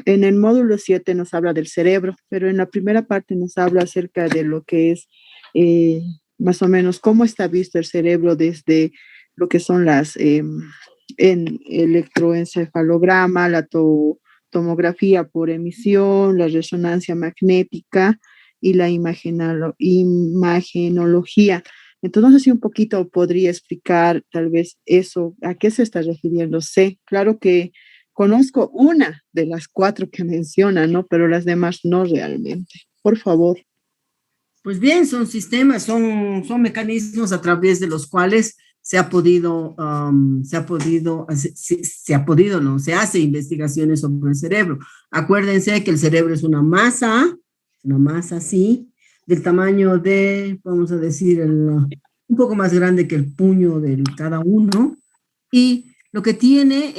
en el módulo 7 nos habla del cerebro, pero en la primera parte nos habla acerca de lo que es eh, más o menos cómo está visto el cerebro desde lo que son las en electroencefalograma, tomografía por emisión, la resonancia magnética y la imagenología. Entonces, no sé si un poquito podría explicar tal vez eso, a qué se está refiriendo. Sé, claro que conozco una de las cuatro que menciona, ¿no? Pero las demás no realmente. Por favor. Pues bien, son sistemas, son mecanismos a través de los cuales no, se hace investigaciones sobre el cerebro. Acuérdense que el cerebro es una masa así, del tamaño de, vamos a decir, un poco más grande que el puño de cada uno, y lo que tiene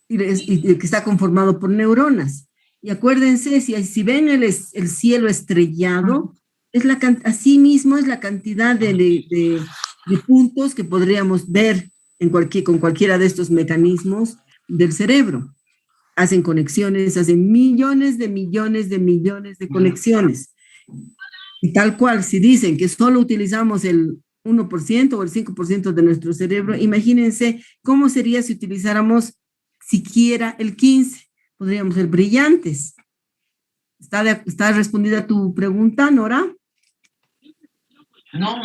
y que está conformado por neuronas. Y acuérdense, si ven el cielo estrellado, así mismo es la cantidad de puntos que podríamos ver con cualquiera de estos mecanismos del cerebro. Hacen conexiones, hacen millones de conexiones. Y tal cual, si dicen que solo utilizamos el 1% o el 5% de nuestro cerebro, imagínense cómo sería si utilizáramos siquiera el 15%. Podríamos ser brillantes. ¿Está respondida tu pregunta, Nora? No.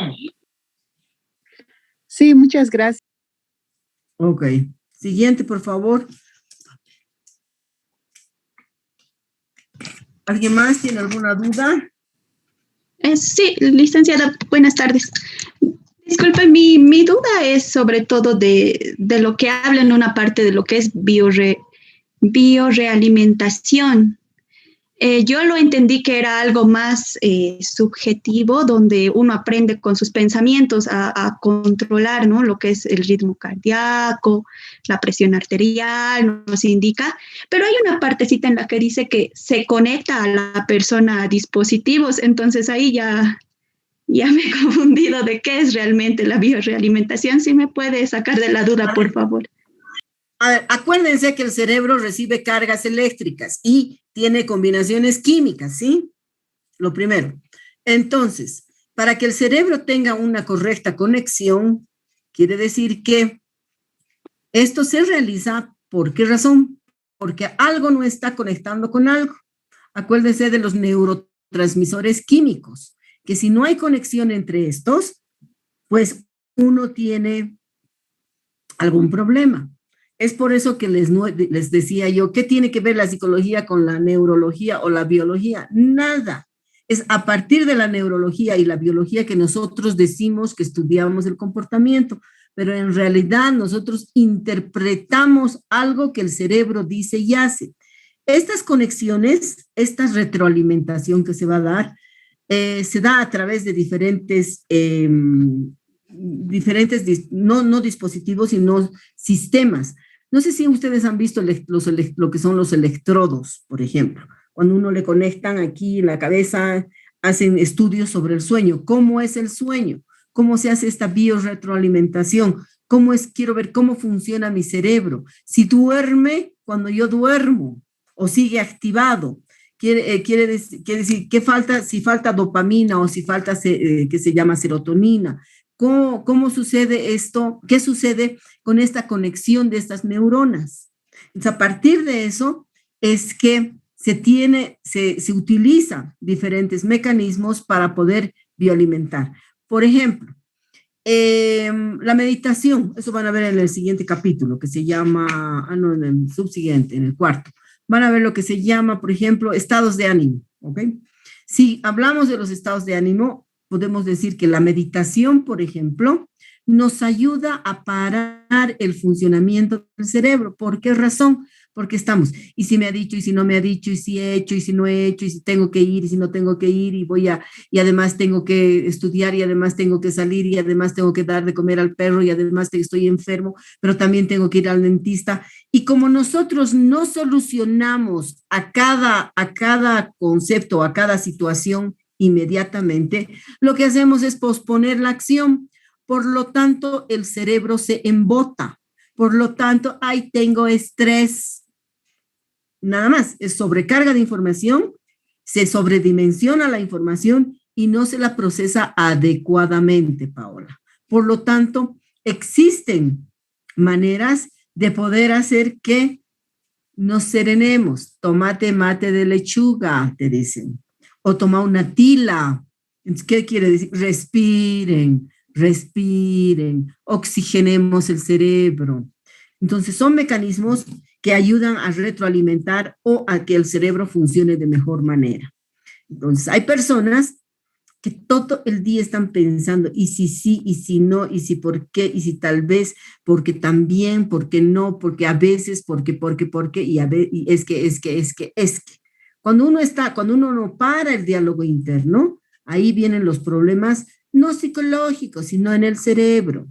Sí, muchas gracias. Ok. Siguiente, por favor. ¿Alguien más tiene alguna duda? Sí, licenciada, buenas tardes. Disculpe, mi duda es sobre todo de lo que habla en una parte de lo que es biorealimentación. Yo lo entendí que era algo más subjetivo, donde uno aprende con sus pensamientos a controlar, ¿no? Lo que es el ritmo cardíaco, la presión arterial, nos indica, pero hay una partecita en la que dice que se conecta a la persona a dispositivos, entonces ahí ya me he confundido de qué es realmente la biorealimentación. Si me puede sacar de la duda, por favor. A ver, acuérdense que el cerebro recibe cargas eléctricas y tiene combinaciones químicas, ¿sí? Lo primero. Entonces, para que el cerebro tenga una correcta conexión, quiere decir que esto se realiza, ¿por qué razón? Porque algo no está conectando con algo. Acuérdense de los neurotransmisores químicos, que si no hay conexión entre estos, pues uno tiene algún problema. Es por eso que les decía yo, ¿qué tiene que ver la psicología con la neurología o la biología? Nada. Es a partir de la neurología y la biología que nosotros decimos que estudiamos el comportamiento, pero en realidad nosotros interpretamos algo que el cerebro dice y hace. Estas conexiones, esta retroalimentación que se va a dar, se da a través de diferentes no dispositivos, sino sistemas. No sé si ustedes han visto lo que son los electrodos, por ejemplo. Cuando uno le conectan aquí en la cabeza, hacen estudios sobre el sueño. ¿Cómo es el sueño? ¿Cómo se hace esta biorretroalimentación? Quiero ver cómo funciona mi cerebro. Si duerme cuando yo duermo o sigue activado. Quiere decir, ¿qué falta? Si falta dopamina o si falta, que se llama serotonina. ¿Cómo sucede esto? ¿Qué sucede con esta conexión de estas neuronas? Entonces, a partir de eso es que se utilizan diferentes mecanismos para poder bioalimentar. Por ejemplo, la meditación, eso van a ver en el siguiente capítulo, que se llama, en el subsiguiente, en el cuarto. Van a ver lo que se llama, por ejemplo, estados de ánimo, ¿ok? Si hablamos de los estados de ánimo, podemos decir que la meditación, por ejemplo, nos ayuda a parar el funcionamiento del cerebro. ¿Por qué razón? Porque estamos, y si me ha dicho, y si no me ha dicho, y si he hecho, y si no he hecho, y si tengo que ir, y si no tengo que ir, y además tengo que estudiar, y además tengo que salir, y además tengo que dar de comer al perro, y además estoy enfermo, pero también tengo que ir al dentista. Y como nosotros no solucionamos a cada concepto, a cada situación inmediatamente, lo que hacemos es posponer la acción. Por lo tanto, el cerebro se embota. Por lo tanto, ahí tengo estrés. nada más, es sobrecarga de información, se sobredimensiona la información y no se la procesa adecuadamente, Paola. Por lo tanto, existen maneras de poder hacer que nos serenemos. Tomate mate de lechuga, te dicen. O toma una tila. ¿Qué quiere decir? Respiren, respiren, oxigenemos el cerebro. Entonces, son mecanismos que ayudan a retroalimentar o a que el cerebro funcione de mejor manera. Entonces, hay personas que todo el día están pensando, y si sí, y si no, y si por qué, y si tal vez, porque también, porque no, porque a veces, porque, y, y es que. Cuando uno no para el diálogo interno, ahí vienen los problemas no psicológicos, sino en el cerebro.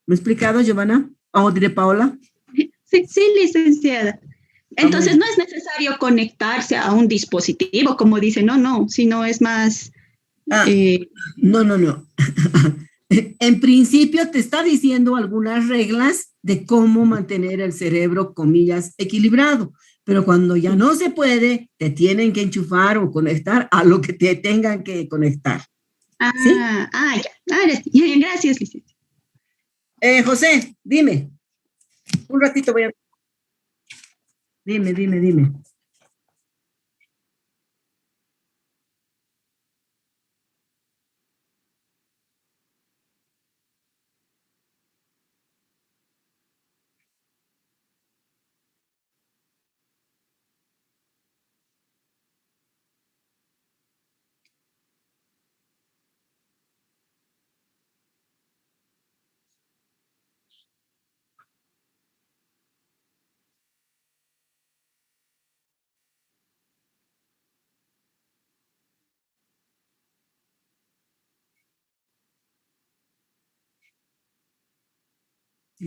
¿Me he explicado, Giovanna? ¿O diré Paola? Sí, sí, licenciada. Entonces, no es necesario conectarse a un dispositivo, como dice, no, sino es más... No. En principio te está diciendo algunas reglas de cómo mantener el cerebro, comillas, equilibrado. Pero cuando ya no se puede, te tienen que enchufar o conectar a lo que te tengan que conectar. ¿Sí? Ya, gracias, licenciada. José, dime. Un ratito voy a... Dime.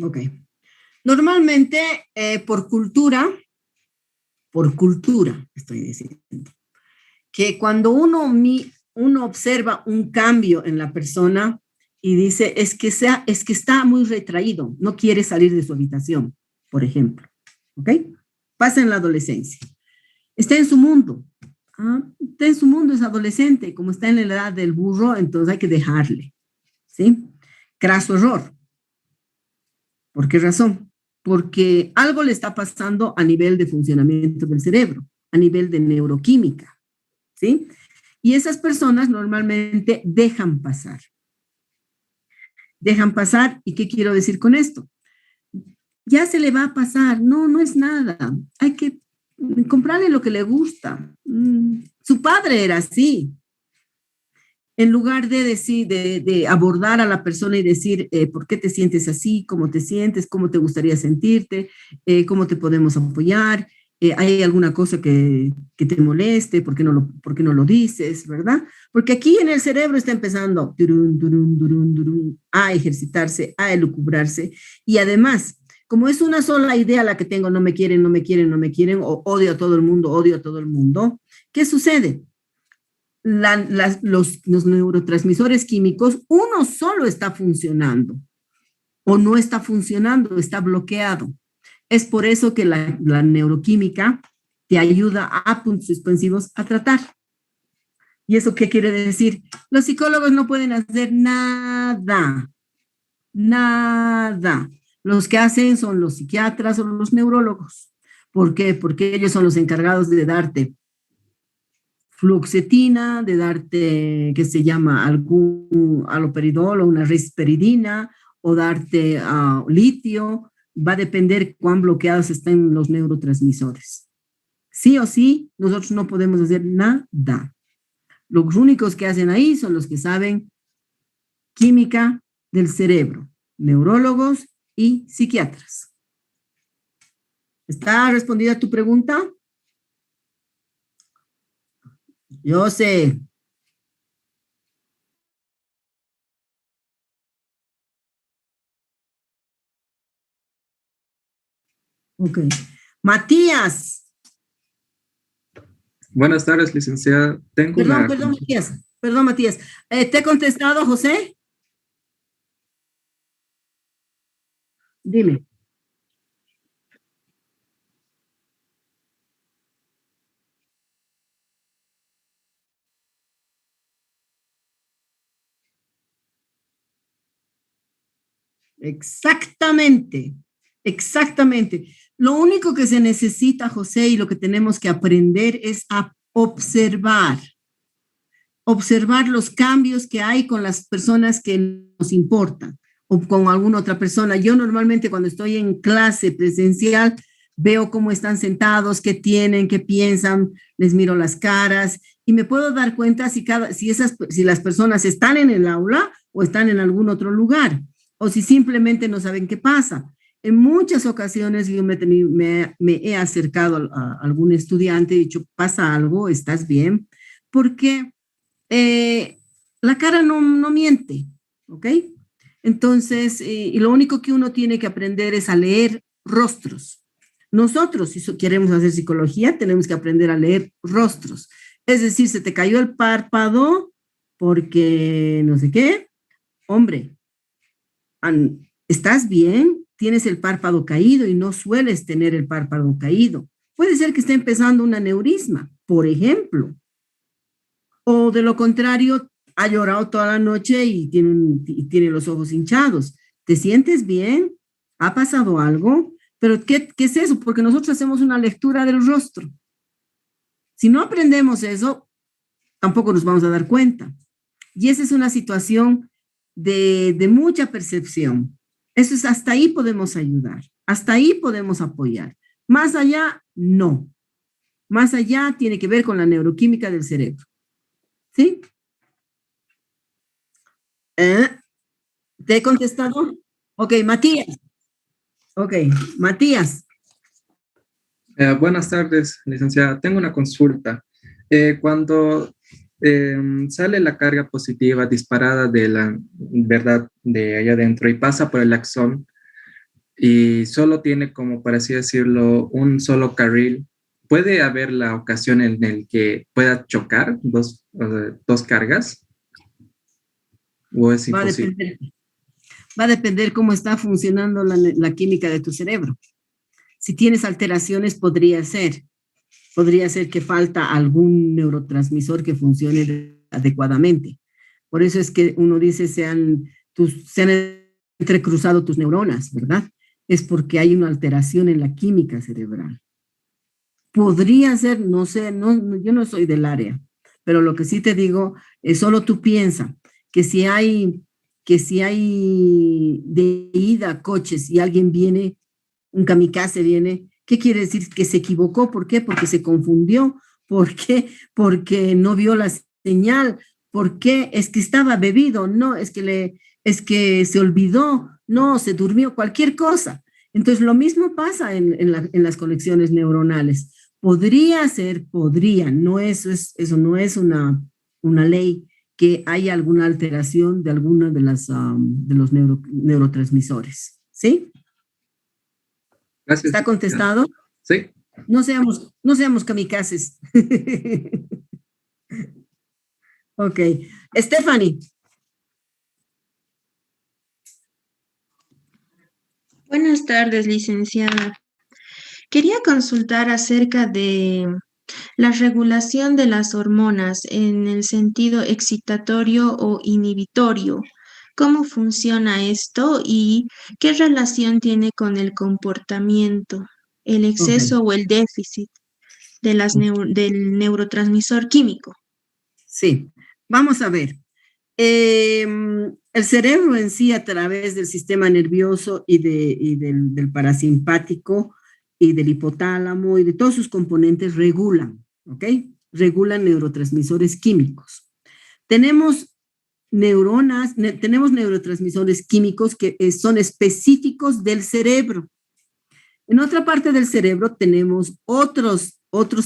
Ok. Normalmente, por cultura, estoy diciendo, que cuando uno observa un cambio en la persona y dice, es que está muy retraído, no quiere salir de su habitación, por ejemplo, ¿ok? Pasa en la adolescencia. Está en su mundo. Está en su mundo, es adolescente, como está en la edad del burro, entonces hay que dejarle, ¿sí? Craso error. ¿Por qué razón? Porque algo le está pasando a nivel de funcionamiento del cerebro, a nivel de neuroquímica, ¿sí? Y esas personas normalmente dejan pasar. Dejan pasar, ¿y qué quiero decir con esto? Ya se le va a pasar, no es nada. Hay que comprarle lo que le gusta. Su padre era así. En lugar de decir, de abordar a la persona y decir, ¿por qué te sientes así? ¿Cómo te sientes? ¿Cómo te gustaría sentirte? ¿Cómo te podemos apoyar? ¿Hay alguna cosa que te moleste? ¿Por qué no lo dices? ¿Verdad? Porque aquí en el cerebro está empezando a ejercitarse, a elucubrarse. Y además, como es una sola idea la que tengo, no me quieren, o odio a todo el mundo, ¿qué sucede? Los neurotransmisores químicos, uno solo está funcionando o no está funcionando, está bloqueado. Es por eso que la neuroquímica te ayuda a puntos suspensivos a tratar. ¿Y eso qué quiere decir? Los psicólogos no pueden hacer nada. Los que hacen son los psiquiatras o los neurólogos. ¿Por qué? Porque ellos son los encargados de darte fluoxetina, de darte, que se llama algún haloperidol o una risperidina, o darte litio, va a depender cuán bloqueados estén los neurotransmisores. Sí o sí, nosotros no podemos hacer nada. Los únicos que hacen ahí son los que saben química del cerebro, neurólogos y psiquiatras. ¿Está respondida tu pregunta? Yo sé. Ok. Matías. Buenas tardes, licenciada. Tengo Perdón, Matías. Perdón, Matías. ¿Te he contestado, José? Dime. Exactamente, exactamente. Lo único que se necesita, José, y lo que tenemos que aprender es a observar los cambios que hay con las personas que nos importan o con alguna otra persona. Yo normalmente cuando estoy en clase presencial veo cómo están sentados, qué tienen, qué piensan, les miro las caras y me puedo dar cuenta si las personas están en el aula o están en algún otro lugar o si simplemente no saben qué pasa. En muchas ocasiones yo me he acercado a algún estudiante y he dicho, ¿pasa algo? ¿Estás bien? Porque la cara no miente, ¿ok? Entonces, y lo único que uno tiene que aprender es a leer rostros. Nosotros, si queremos hacer psicología, tenemos que aprender a leer rostros. Es decir, se te cayó el párpado porque no sé qué. Hombre, ¿estás bien? Tienes el párpado caído y no sueles tener el párpado caído. Puede ser que esté empezando un aneurisma, por ejemplo. O de lo contrario, ha llorado toda la noche y tiene los ojos hinchados. ¿Te sientes bien? ¿Ha pasado algo? Pero ¿qué es eso? Porque nosotros hacemos una lectura del rostro. Si no aprendemos eso, tampoco nos vamos a dar cuenta. Y esa es una situación de mucha percepción. Eso es, hasta ahí podemos ayudar, hasta ahí podemos apoyar. Más allá, no. Más allá tiene que ver con la neuroquímica del cerebro. ¿Sí? ¿Te he contestado? Ok, Matías. Ok, Matías. Buenas tardes, licenciada. Tengo una consulta. Cuando sale la carga positiva disparada de la verdad de allá adentro y pasa por el axón y solo tiene, como por así decirlo, un solo carril, ¿puede haber la ocasión en el que pueda chocar dos cargas? ¿O es imposible? Va a depender cómo está funcionando la química de tu cerebro. Si tienes alteraciones, podría ser que falta algún neurotransmisor que funcione adecuadamente. Por eso es que uno dice se han entrecruzado tus neuronas, ¿verdad? Es porque hay una alteración en la química cerebral. Podría ser, no sé, yo no soy del área, pero lo que sí te digo es solo tú piensa que si hay de ida coches y alguien viene, un kamikaze viene, ¿qué quiere decir? Que se equivocó. ¿Por qué? Porque se confundió. ¿Por qué? Porque no vio la señal. ¿Por qué? Es que estaba bebido. No, es que se olvidó. No, se durmió. Cualquier cosa. Entonces, lo mismo pasa en las conexiones neuronales. Podría ser, no eso no es una ley, que haya alguna alteración de alguna de los neurotransmisores. ¿Sí? Gracias. ¿Está contestado? Sí. No seamos kamikazes. Ok. Stephanie. Buenas tardes, licenciada. Quería consultar acerca de la regulación de las hormonas en el sentido excitatorio o inhibitorio. ¿Cómo funciona esto y qué relación tiene con el comportamiento, el exceso o el déficit de del neurotransmisor químico? Sí, vamos a ver. El cerebro en sí, a través del sistema nervioso y del parasimpático y del hipotálamo y de todos sus componentes regulan, ¿ok? Regulan neurotransmisores químicos. Tenemos neurotransmisores químicos que son específicos del cerebro. En otra parte del cerebro tenemos otros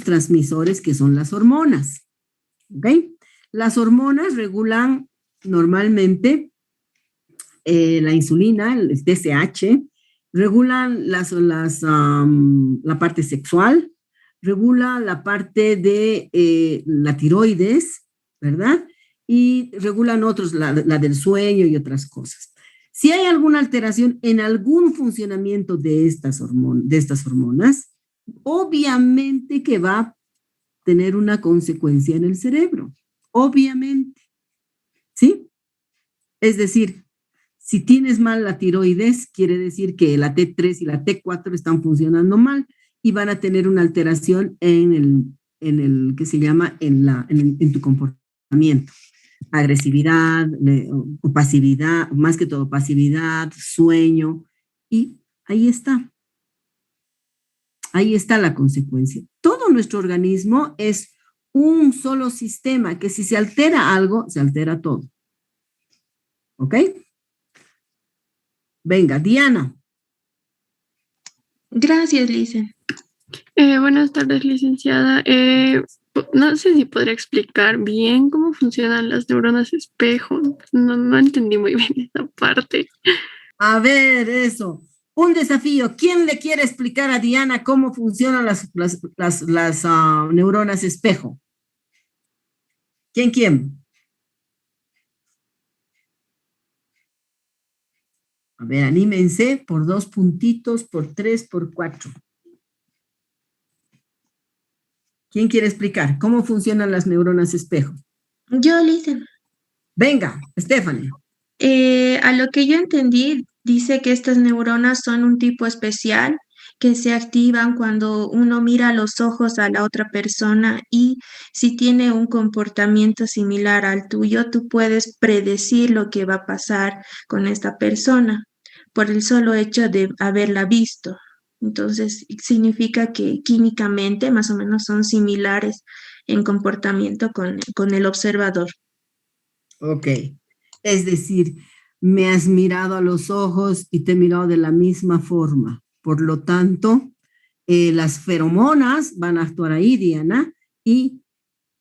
transmisores que son las hormonas, ¿ok? Las hormonas regulan normalmente la insulina, el TSH, regulan la parte sexual, regula la parte de la tiroides, ¿verdad? Y regulan otros, la del sueño y otras cosas. Si hay alguna alteración en algún funcionamiento de estas hormonas, obviamente que va a tener una consecuencia en el cerebro. Obviamente, ¿sí? Es decir, Si tienes mal la tiroides, quiere decir que la T3 y la T4 están funcionando mal y van a tener una alteración en que se llama en tu comportamiento. Agresividad, o pasividad, más que todo pasividad, sueño, y ahí está. Ahí está la consecuencia. Todo nuestro organismo es un solo sistema, que si se altera algo, se altera todo. ¿Ok? Venga, Diana. Gracias, Licen. Buenas tardes, licenciada. No sé si podría explicar bien cómo funcionan las neuronas espejo. No entendí muy bien esa parte. A ver, eso. Un desafío. ¿Quién le quiere explicar a Diana cómo funcionan las neuronas espejo? ¿Quién? A ver, anímense por 2 puntitos, por 3, por 4. ¿Quién quiere explicar cómo funcionan las neuronas espejo? Yo, Licen. Venga, Stephanie. A lo que yo entendí, dice que estas neuronas son un tipo especial que se activan cuando uno mira a los ojos a la otra persona y si tiene un comportamiento similar al tuyo, tú puedes predecir lo que va a pasar con esta persona por el solo hecho de haberla visto. Entonces, significa que químicamente más o menos son similares en comportamiento con el observador. Ok. Es decir, me has mirado a los ojos y te he mirado de la misma forma. Por lo tanto, las feromonas van a actuar ahí, Diana, y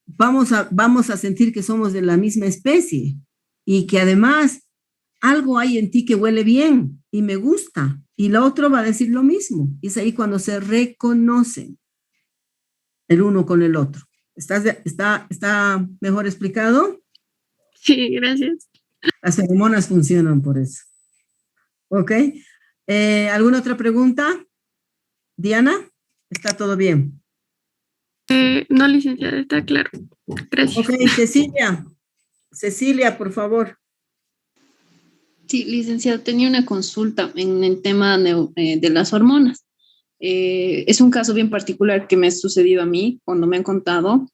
vamos a sentir que somos de la misma especie y que además algo hay en ti que huele bien y me gusta. Y la otra va a decir lo mismo. Y es ahí cuando se reconocen el uno con el otro. ¿Está mejor explicado? Sí, gracias. Las feromonas funcionan por eso. ¿Ok? ¿Alguna otra pregunta? Diana, ¿está todo bien? No, licenciada, está claro. Gracias. Ok, Cecilia, por favor. Sí, licenciado, tenía una consulta en el tema de las hormonas. Es un caso bien particular que me ha sucedido a mí cuando me han contado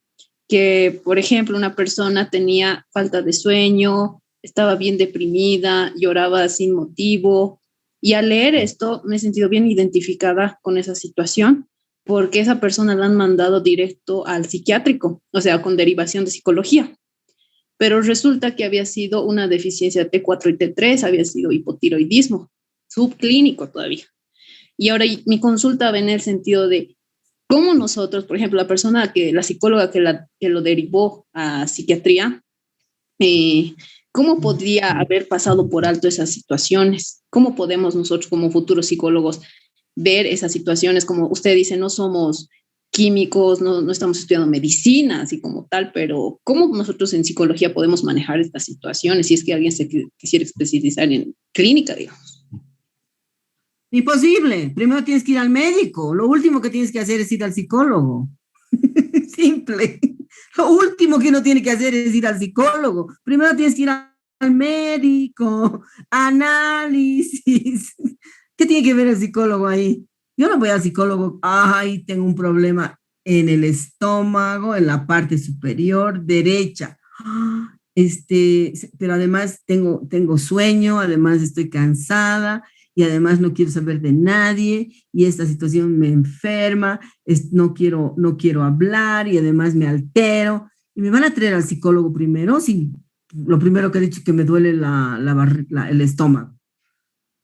que, por ejemplo, una persona tenía falta de sueño, estaba bien deprimida, lloraba sin motivo, y al leer esto me he sentido bien identificada con esa situación, porque esa persona la han mandado directo al psiquiátrico, o sea, con derivación de psicología. Pero resulta que había sido una deficiencia T4 y T3, había sido hipotiroidismo, subclínico todavía. Y ahora mi consulta va en el sentido de cómo nosotros, por ejemplo, la psicóloga que lo derivó a psiquiatría, ¿cómo podría haber pasado por alto esas situaciones? ¿Cómo podemos nosotros como futuros psicólogos ver esas situaciones? Como usted dice, no somos químicos, no estamos estudiando medicina, así como tal, pero ¿cómo nosotros en psicología podemos manejar estas situaciones si es que alguien se quisiera especializar en clínica, digamos? Imposible. Primero tienes que ir al médico. Lo último que tienes que hacer es ir al psicólogo. Simple. Lo último que uno tiene que hacer es ir al psicólogo. Primero tienes que ir al médico. Análisis. ¿Qué tiene que ver el psicólogo ahí? Yo no voy al psicólogo. Ay, tengo un problema en el estómago, en la parte superior derecha. Pero además tengo sueño, además estoy cansada y además no quiero saber de nadie y esta situación me enferma, no quiero hablar y además me altero. Y me van a traer al psicólogo primero, si lo primero que he dicho es que me duele el estómago.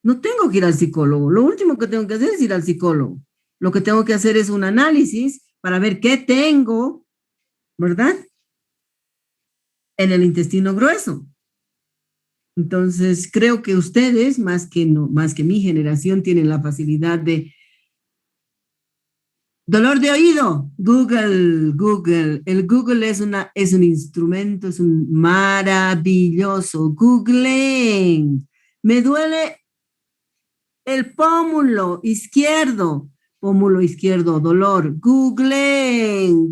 No tengo que ir al psicólogo, lo último que tengo que hacer es ir al psicólogo. Lo que tengo que hacer es un análisis para ver qué tengo, ¿verdad? En el intestino grueso. Entonces, creo que ustedes, más que mi generación, tienen la facilidad de dolor de oído. Google. El Google es un instrumento, es un maravilloso. Googleen. Me duele el pómulo izquierdo, dolor. Googleen.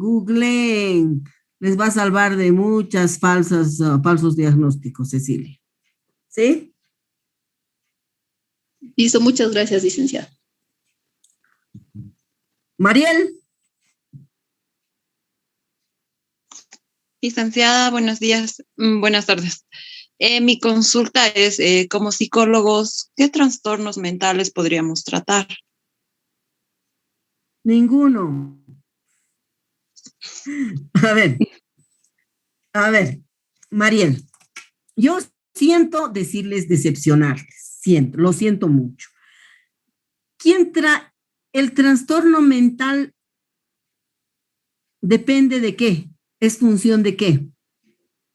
Les va a salvar de muchas falsos diagnósticos, Cecilia. ¿Sí? Listo, muchas gracias, licenciada. Mariel. Licenciada, buenos días, buenas tardes. Mi consulta es, como psicólogos, ¿qué trastornos mentales podríamos tratar? Ninguno. A ver, Mariel, yo siento decirles decepcionarles, lo siento mucho. El trastorno mental depende de qué, es función de qué.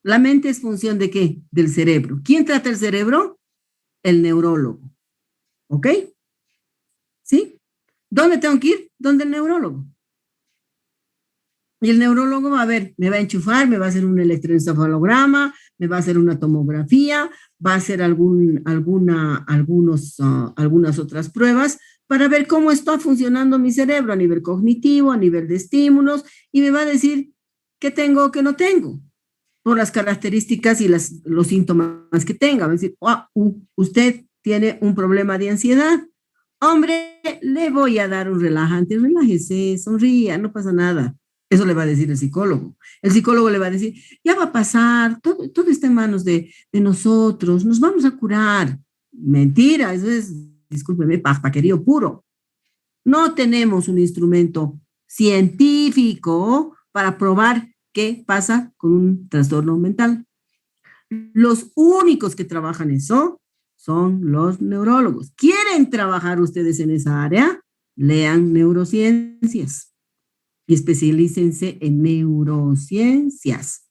La mente es función de qué, del cerebro. ¿Quién trata el cerebro? El neurólogo. ¿Ok? ¿Sí? ¿Dónde tengo que ir? ¿Dónde el neurólogo? Y el neurólogo va a ver, me va a enchufar, me va a hacer un electroencefalograma, me va a hacer una tomografía, va a hacer algunas otras pruebas para ver cómo está funcionando mi cerebro a nivel cognitivo, a nivel de estímulos, y me va a decir qué tengo o qué no tengo, por las características y los síntomas que tenga. Va a decir, usted tiene un problema de ansiedad. Hombre, le voy a dar un relajante, relájese, sonría, no pasa nada. Eso le va a decir el psicólogo. El psicólogo le va a decir, ya va a pasar, todo está en manos de nosotros, nos vamos a curar. Mentira, eso es, discúlpeme, paquerío puro. No tenemos un instrumento científico para probar qué pasa con un trastorno mental. Los únicos que trabajan eso son los neurólogos. ¿Quieren trabajar ustedes en esa área? Lean neurociencias y especialícense en neurociencias.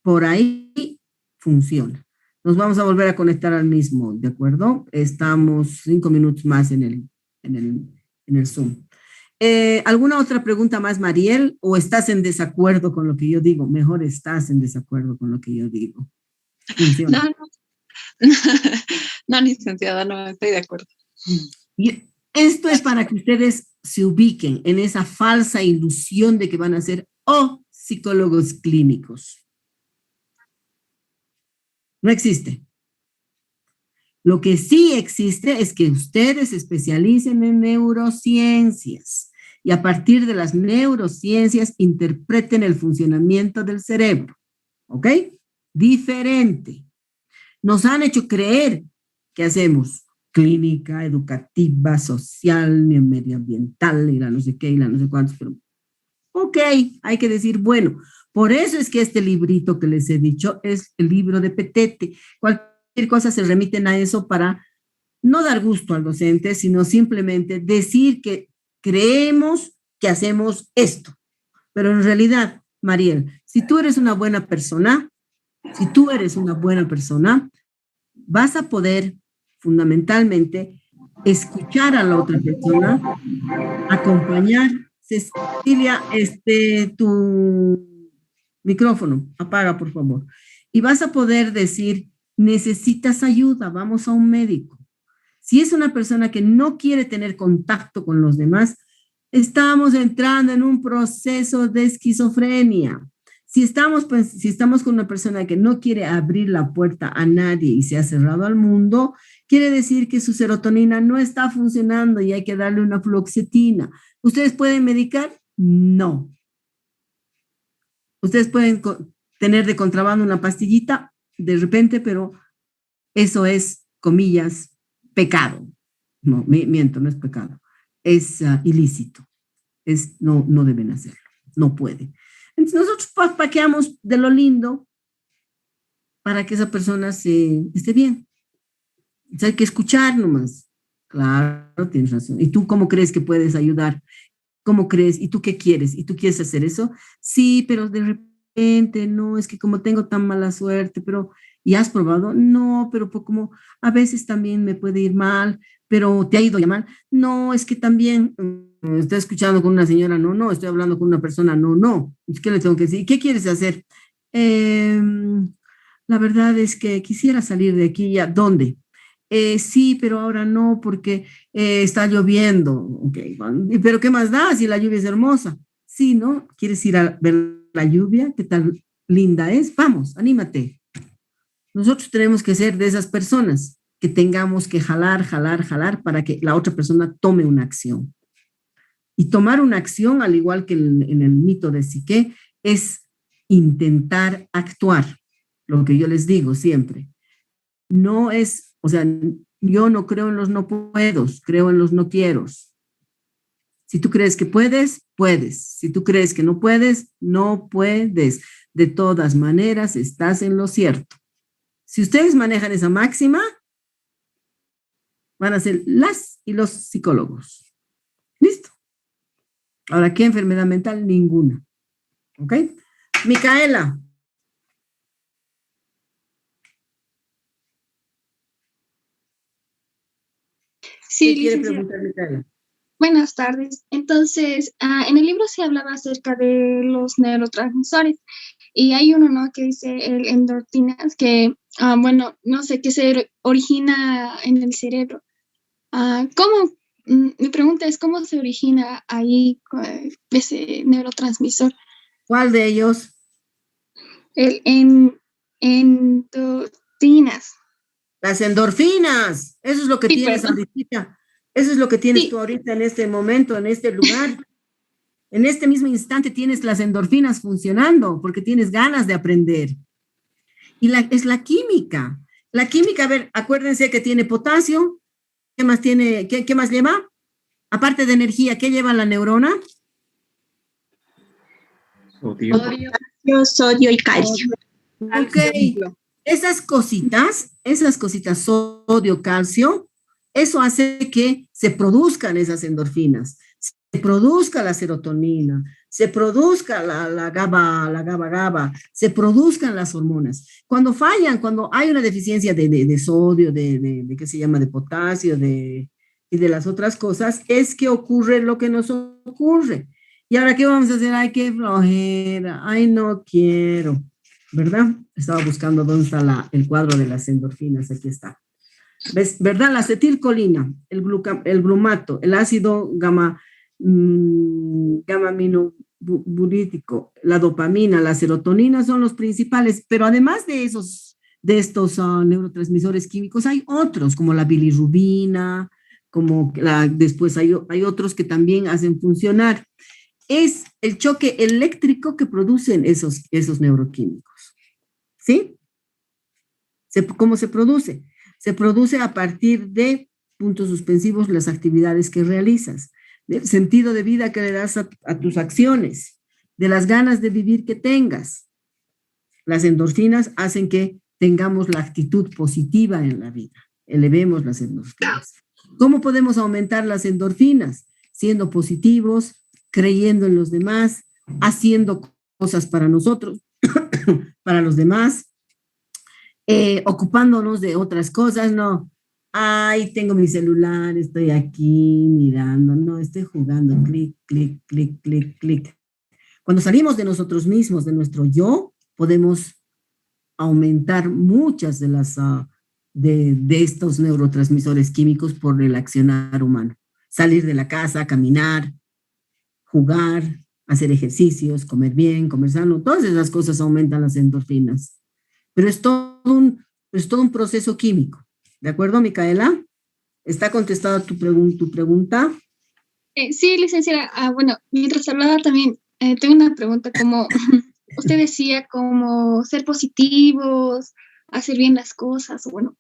Por ahí funciona. Nos vamos a volver a conectar al mismo, ¿de acuerdo? Estamos 5 minutos más en el Zoom. ¿Alguna otra pregunta más, Mariel? ¿O estás en desacuerdo con lo que yo digo? Mejor estás en desacuerdo con lo que yo digo. Funciona. No, licenciada, no estoy de acuerdo. Y esto es para que ustedes se ubiquen en esa falsa ilusión de que van a ser psicólogos clínicos. No existe. Lo que sí existe es que ustedes se especialicen en neurociencias y a partir de las neurociencias interpreten el funcionamiento del cerebro. ¿Ok? Diferente. Nos han hecho creer que hacemos clínica, educativa, social, medioambiental, y la no sé qué, y la no sé cuántos, pero ok, hay que decir, bueno, por eso es que este librito que les he dicho es el libro de Petete. Cualquier cosa se remiten a eso para no dar gusto al docente, sino simplemente decir que creemos que hacemos esto. Pero en realidad, Mariel, si tú eres una buena persona, vas a poder fundamentalmente escuchar a la otra persona, acompañar. Cecilia, tu micrófono, apaga por favor. Y vas a poder decir, necesitas ayuda, vamos a un médico. Si es una persona que no quiere tener contacto con los demás, estamos entrando en un proceso de esquizofrenia. Si estamos con una persona que no quiere abrir la puerta a nadie y se ha cerrado al mundo, quiere decir que su serotonina no está funcionando y hay que darle una fluoxetina. ¿Ustedes pueden medicar? No. Ustedes pueden tener de contrabando una pastillita de repente, pero eso es, comillas, pecado. No, miento, no es pecado. Es ilícito. No deben hacerlo. No pueden. Entonces nosotros paqueamos de lo lindo para que esa persona esté bien. Entonces hay que escuchar nomás. Claro, tienes razón. ¿Y tú cómo crees que puedes ayudar? ¿Cómo crees? ¿Y tú qué quieres? ¿Y tú quieres hacer eso? Sí, pero de repente, no, es que como tengo tan mala suerte, pero ¿y has probado? No, pero como a veces también me puede ir mal, pero ¿te ha ido ya mal? No, es que también estoy escuchando con una señora, no, estoy hablando con una persona, no. ¿Qué le tengo que decir? ¿Qué quieres hacer? La verdad es que quisiera salir de aquí ya. ¿Dónde? Sí, pero ahora no, porque está lloviendo. Okay, pero ¿qué más da si la lluvia es hermosa? Sí, ¿no? ¿Quieres ir a ver la lluvia? ¿Qué tal linda es? Vamos, anímate. Nosotros tenemos que ser de esas personas que tengamos que jalar para que la otra persona tome una acción. Y tomar una acción, al igual que en el mito de Psique, es intentar actuar, lo que yo les digo siempre. No es, o sea, yo no creo en los no puedos, creo en los no quiero. Si tú crees que puedes, puedes. Si tú crees que no puedes, no puedes. De todas maneras, estás en lo cierto. Si ustedes manejan esa máxima, van a ser las y los psicólogos. ¿Listo? Ahora, ¿qué enfermedad mental? Ninguna. ¿Ok? Micaela. Sí, ¿Qué quiere licenciada. preguntar, Micaela? Buenas tardes. Entonces, en el libro se hablaba acerca de los neurotransmisores y hay uno, ¿no?, que dice el endorfinas, que, bueno, no sé, que se origina en el cerebro. ¿Cómo? Mi pregunta es, ¿cómo se origina ahí ese neurotransmisor? ¿Cuál de ellos? El endorfinas. Las endorfinas. Eso es lo que Sí, tienes perdón. ahorita. Eso es lo que tienes Sí. tú ahorita en este momento, en este lugar. En este mismo instante tienes las endorfinas funcionando porque tienes ganas de aprender. Y es la química. La química, a ver, acuérdense que tiene potasio. ¿Qué más tiene? ¿Qué más lleva? Aparte de energía, ¿qué lleva la neurona? Sodio y calcio. Ok. Esas cositas, sodio, calcio, eso hace que se produzcan esas endorfinas, se produzca la serotonina, se produzca la GABA, se produzcan las hormonas. Cuando fallan, cuando hay una deficiencia de sodio, de ¿qué se llama?, de potasio, y de las otras cosas, es que ocurre lo que nos ocurre. ¿Y ahora qué vamos a hacer? Ay, qué flojera, ay, no quiero, ¿verdad? Estaba buscando dónde está el cuadro de las endorfinas, aquí está. ¿Ves? ¿Verdad? La acetilcolina, el glumato, el ácido gamma-aminobutírico, la dopamina, la serotonina son los principales, pero además de estos neurotransmisores químicos, hay otros, como la bilirrubina, después hay otros que también hacen funcionar. Es el choque eléctrico que producen esos neuroquímicos. ¿Sí? ¿Cómo se produce? Se produce a partir de puntos suspensivos las actividades que realizas, del sentido de vida que le das a tus acciones, de las ganas de vivir que tengas. Las endorfinas hacen que tengamos la actitud positiva en la vida, elevemos las endorfinas. ¿Cómo podemos aumentar las endorfinas? Siendo positivos, creyendo en los demás, haciendo cosas para nosotros, para los demás, ocupándonos de otras cosas, no. Ay, tengo mi celular, estoy aquí mirando, no, estoy jugando, clic, clic, clic, clic, clic. Cuando salimos de nosotros mismos, de nuestro yo, podemos aumentar muchas de estos neurotransmisores químicos por el accionar humano. Salir de la casa, caminar, jugar, hacer ejercicios, comer bien, comer sano, todas esas cosas aumentan las endorfinas. Pero es todo un proceso químico. ¿De acuerdo, Micaela? ¿Está contestada tu pregunta? Sí, licenciada. Bueno, mientras hablaba también, tengo una pregunta, como usted decía, como ser positivos, hacer bien las cosas, bueno,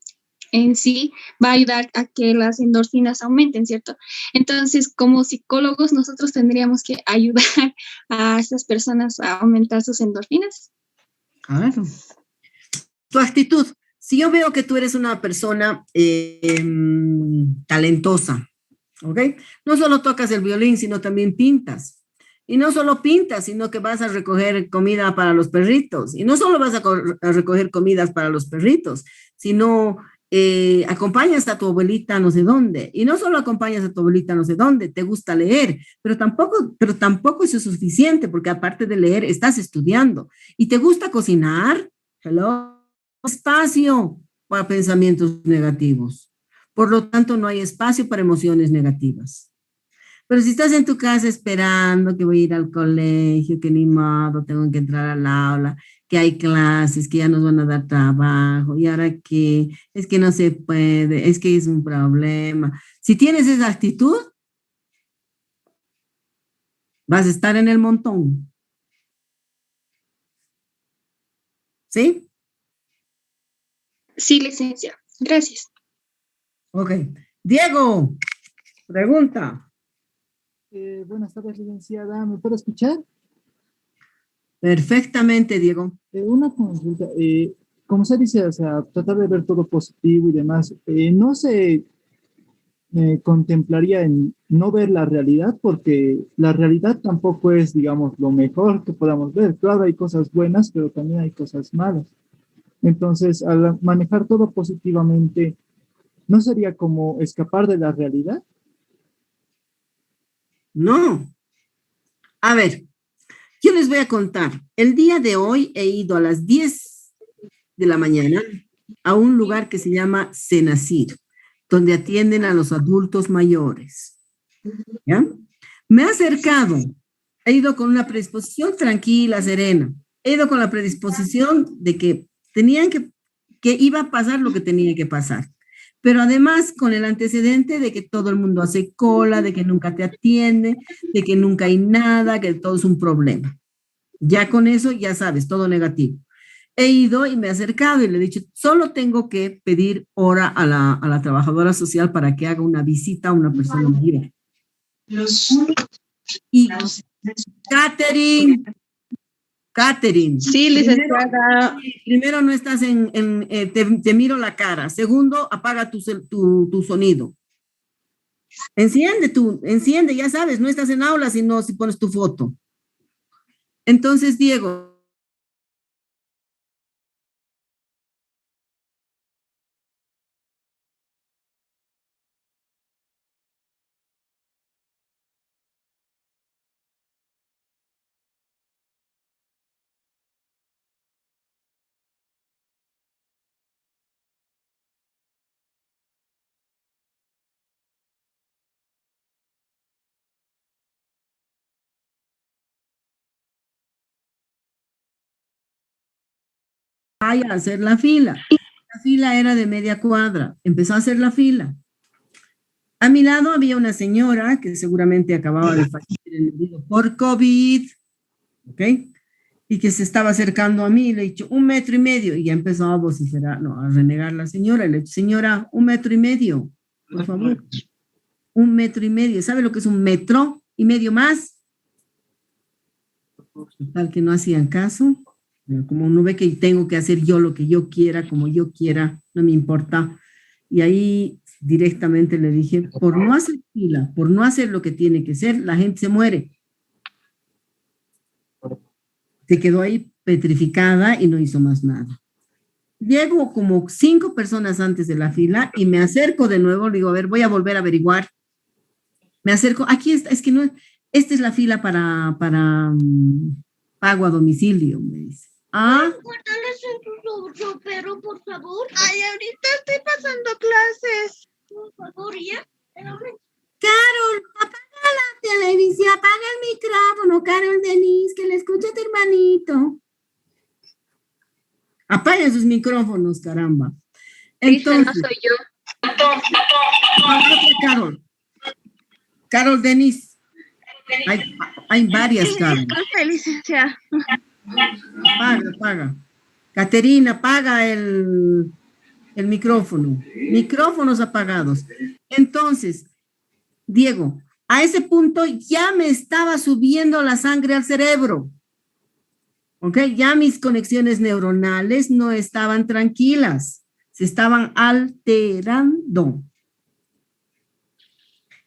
en sí va a ayudar a que las endorfinas aumenten, ¿cierto? Entonces, como psicólogos, nosotros tendríamos que ayudar a estas personas a aumentar sus endorfinas. Claro. Tu actitud. Si yo veo que tú eres una persona talentosa, ¿ok? No solo tocas el violín, sino también pintas. Y no solo pintas, sino que vas a recoger comida para los perritos. Y no solo vas a recoger comidas para los perritos, sino acompañas a tu abuelita no sé dónde. Y no solo acompañas a tu abuelita no sé dónde, te gusta leer, pero tampoco eso es suficiente, porque aparte de leer, estás estudiando. Y te gusta cocinar. Hello. Espacio para pensamientos negativos. Por lo tanto, no hay espacio para emociones negativas. Pero si estás en tu casa esperando que voy a ir al colegio, que ni modo, tengo que entrar al aula, que hay clases, que ya nos van a dar trabajo, y ahora qué, es que no se puede, es que es un problema. Si tienes esa actitud, vas a estar en el montón. ¿Sí? Sí, licenciada. Gracias. Ok. Diego, pregunta. Buenas tardes, licenciada. ¿Me puede escuchar? Perfectamente, Diego. Una consulta. Como se dice, o sea, tratar de ver todo positivo y demás, ¿no se contemplaría en no ver la realidad? Porque la realidad tampoco es, digamos, lo mejor que podamos ver. Claro, hay cosas buenas, pero también hay cosas malas. Entonces, al manejar todo positivamente, ¿no sería como escapar de la realidad? No. A ver, yo les voy a contar. El día de hoy he ido a las 10 de la mañana a un lugar que se llama Senacir, donde atienden a los adultos mayores. ¿Ya? Me he acercado. He ido con una predisposición tranquila, serena. He ido con la predisposición de que que iba a pasar lo que tenía que pasar. Pero además con el antecedente de que todo el mundo hace cola, de que nunca te atiende, de que nunca hay nada, que todo es un problema. Ya con eso, ya sabes, todo negativo. He ido y me he acercado y le he dicho, solo tengo que pedir hora a la trabajadora social para que haga una visita a una persona mayor. Y Catherine. Sí, licenciada. Primero no estás te miro la cara. Segundo, apaga tu sonido. Enciende, ya sabes, no estás en aula sino si pones tu foto. Entonces, Diego. Vaya a hacer la fila. La fila era de media cuadra. Empezó a hacer la fila. A mi lado había una señora que seguramente acababa de fallecer por COVID, ¿ok? Y que se estaba acercando a mí, le he dicho 1,5 metros, y ya empezó a vociferar, no, a renegar la señora, y le he dicho, señora, 1,5 metros, por favor. 1,5 metros, ¿sabe lo que es 1,5 metros más? Total que no hacían caso. Como no ve que tengo que hacer yo lo que yo quiera, como yo quiera, no me importa. Y ahí directamente le dije, por no hacer fila, por no hacer lo que tiene que ser, la gente se muere. Se quedó ahí petrificada y no hizo más nada. Llego como 5 personas antes de la fila y me acerco de nuevo, le digo, a ver, voy a volver a averiguar. Me acerco, aquí está, es que no, esta es la fila para pago a domicilio, me dice. Ah. Guárdales en tu ropero, por favor. Ay, ahorita estoy pasando clases. Por favor, ¿ya? Carol, apaga la televisión, apaga el micrófono, Carol Denise, que le escuche a tu hermanito. Apaga sus micrófonos, caramba. Entonces, no soy yo. Carol. Carol Denise. Hay varias Carol. Disculpe, licenciada. Apaga. Caterina, apaga el micrófono. Micrófonos apagados. Entonces, Diego, a ese punto ya me estaba subiendo la sangre al cerebro. ¿Ok? Ya mis conexiones neuronales no estaban tranquilas. Se estaban alterando.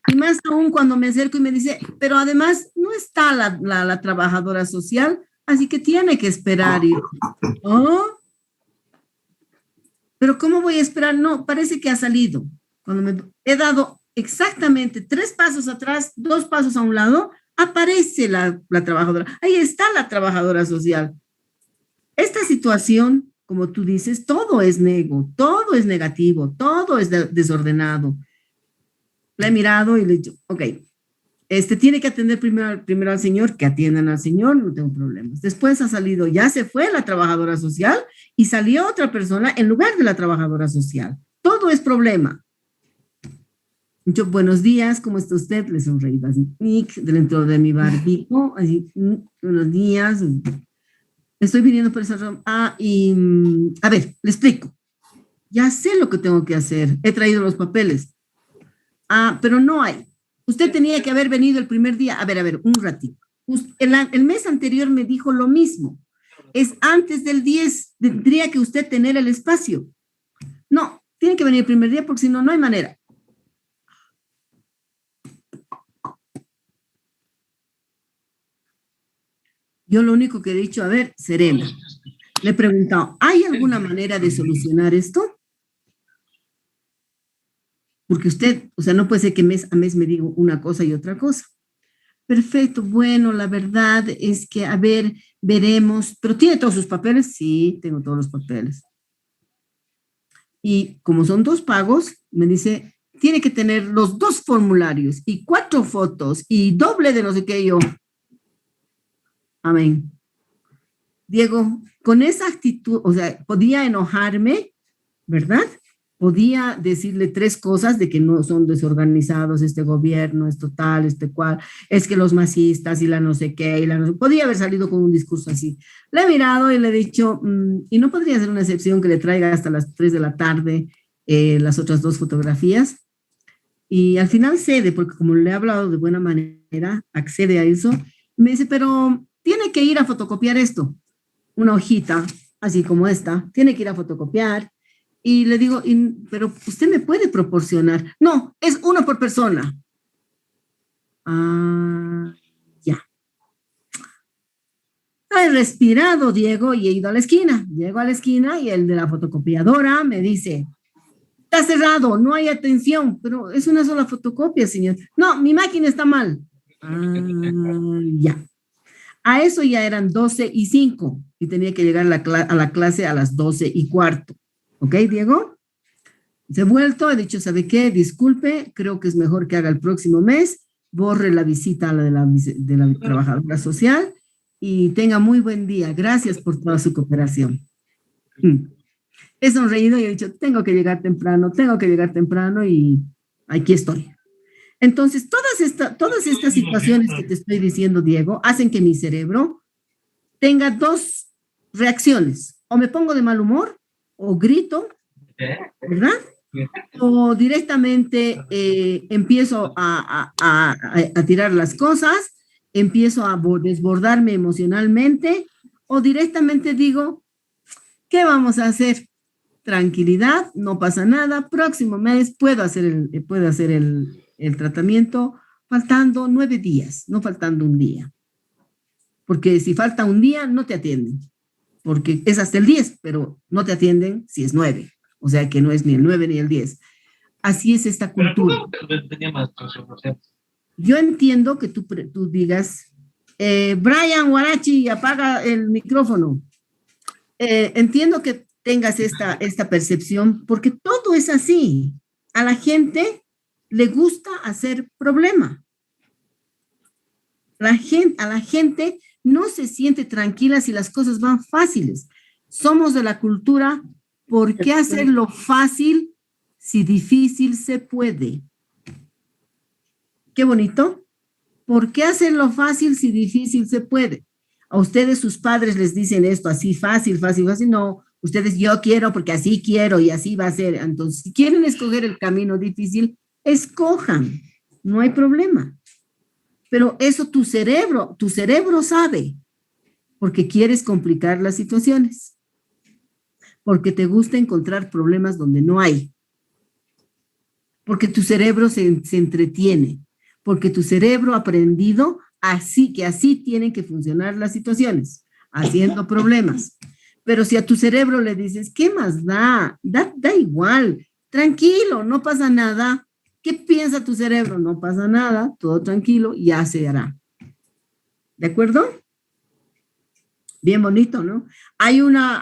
Y más aún cuando me acerco y me dice, pero además no está la trabajadora social, así que tiene que esperar. Y, ¿oh? Pero ¿cómo voy a esperar? No, parece que ha salido. Cuando me he dado exactamente 3 pasos atrás, 2 pasos a un lado, aparece la trabajadora. Ahí está la trabajadora social. Esta situación, como tú dices, todo es todo es negativo, todo es desordenado. La he mirado y le he dicho, ok, Tiene que atender primero al señor, que atiendan al señor, no tengo problemas. Después ha salido, ya se fue la trabajadora social y salió otra persona en lugar de la trabajadora social. Todo es problema. Yo, buenos días, ¿cómo está usted? Le sonreí Nick, dentro de mi barbijo. Así, buenos días. Estoy viniendo por esa razón. A ver, le explico. Ya sé lo que tengo que hacer. He traído los papeles. Pero no hay. Usted tenía que haber venido el primer día. A ver, un ratito. El mes anterior me dijo lo mismo. Es antes del 10. Tendría que usted tener el espacio. No, tiene que venir el primer día porque si no, no hay manera. Yo lo único que he dicho, a ver, serena. Le he preguntado, ¿hay alguna manera de solucionar esto? Porque usted, o sea, no puede ser que mes a mes me diga una cosa y otra cosa. Perfecto, bueno, la verdad es que, a ver, veremos. ¿Pero tiene todos sus papeles? Sí, tengo todos los papeles. Y como son 2 pagos, me dice, tiene que tener los 2 formularios y 4 fotos y doble de no sé qué yo. Amén. Diego, con esa actitud, o sea, podía enojarme, ¿verdad? Podía decirle 3 cosas de que no son desorganizados este gobierno, esto tal, cual, es que los masistas y la no sé qué, y la no sé, podía haber salido con un discurso así. Le he mirado y le he dicho, y no podría ser una excepción que le traiga hasta las 3 de la tarde las otras 2 fotografías. Y al final cede, porque como le he hablado de buena manera, accede a eso. Me dice, pero tiene que ir a fotocopiar esto, una hojita, así como esta, tiene que ir a fotocopiar. Y le digo, pero usted me puede proporcionar. No, es 1 por persona. Ya. He respirado, Diego, y he ido a la esquina. Llego a la esquina y el de la fotocopiadora me dice, está cerrado, no hay atención, pero es una sola fotocopia, señor. No, mi máquina está mal. Ya. A eso ya eran 12:05 y tenía que llegar a la clase a las 12:15. ¿Ok, Diego? Se he vuelto, he dicho, ¿sabe qué? Disculpe, creo que es mejor que haga el próximo mes, borre la visita a la de la trabajadora social y tenga muy buen día. Gracias por toda su cooperación. He sonreído y he dicho, tengo que llegar temprano y aquí estoy. Entonces, todas estas situaciones que te estoy diciendo, Diego, hacen que mi cerebro tenga 2 reacciones. O me pongo de mal humor, o grito, ¿verdad? O directamente empiezo a tirar las cosas, empiezo a desbordarme emocionalmente, o directamente digo, ¿qué vamos a hacer? Tranquilidad, no pasa nada, próximo mes puedo hacer el tratamiento faltando 9 días, no faltando un día. Porque si falta un día, no te atienden. Porque es hasta el 10, pero no te atienden si es 9. O sea que no es ni el 9 ni el 10. Así es esta cultura. Yo entiendo que tú digas, Brian Huarachi, apaga el micrófono. Entiendo que tengas esta percepción, porque todo es así. A la gente le gusta hacer problema. A la gente no se siente tranquila si las cosas van fáciles. Somos de la cultura, ¿por qué hacerlo fácil si difícil se puede? Qué bonito. ¿Por qué hacerlo fácil si difícil se puede? A ustedes, sus padres les dicen esto así, fácil. No, ustedes, yo quiero porque así quiero y así va a ser. Entonces, si quieren escoger el camino difícil, escojan. No hay problema. Pero eso tu cerebro sabe, porque quieres complicar las situaciones, porque te gusta encontrar problemas donde no hay, porque tu cerebro se entretiene, porque tu cerebro ha aprendido así tienen que funcionar las situaciones, haciendo problemas. Pero si a tu cerebro le dices, ¿qué más da? Da igual, tranquilo, no pasa nada. ¿Qué piensa tu cerebro? No pasa nada, todo tranquilo, ya se hará. ¿De acuerdo? Bien bonito, ¿no? Hay una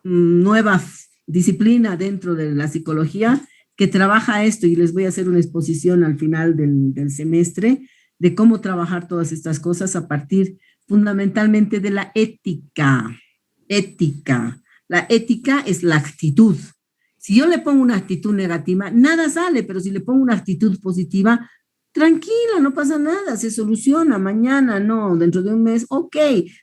nueva disciplina dentro de la psicología que trabaja esto, y les voy a hacer una exposición al final del semestre de cómo trabajar todas estas cosas a partir fundamentalmente de la ética. Ética. La ética es la actitud. Si yo le pongo una actitud negativa, nada sale, pero si le pongo una actitud positiva, tranquila, no pasa nada, se soluciona mañana, no, dentro de un mes, ok,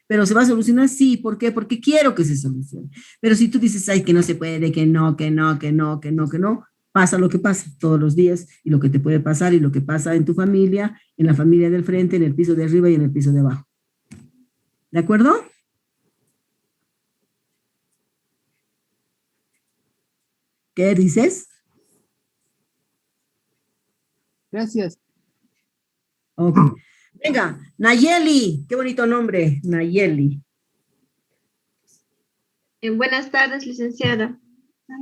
pero se va a solucionar, sí, ¿por qué? Porque quiero que se solucione. Pero si tú dices, ay, que no se puede, que no, pasa lo que pasa todos los días y lo que te puede pasar y lo que pasa en tu familia, en la familia del frente, en el piso de arriba y en el piso de abajo. ¿De acuerdo? ¿Qué dices? Gracias. Ok. Venga, Nayeli, qué bonito nombre, Nayeli. Buenas tardes, licenciada.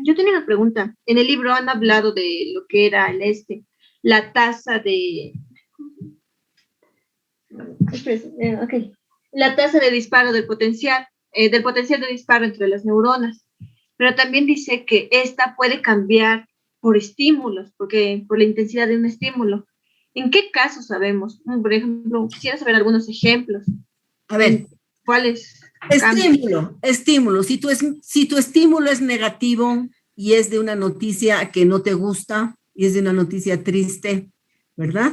Yo tenía una pregunta. En el libro han hablado de lo que era la tasa de... La tasa de disparo del potencial de disparo entre las neuronas. Pero también dice que esta puede cambiar por estímulos, por la intensidad de un estímulo. ¿En qué casos sabemos? Por ejemplo, quisiera saber algunos ejemplos. A ver. ¿Cuáles? Estímulo. Si tu estímulo es negativo y es de una noticia que no te gusta y es de una noticia triste, ¿verdad?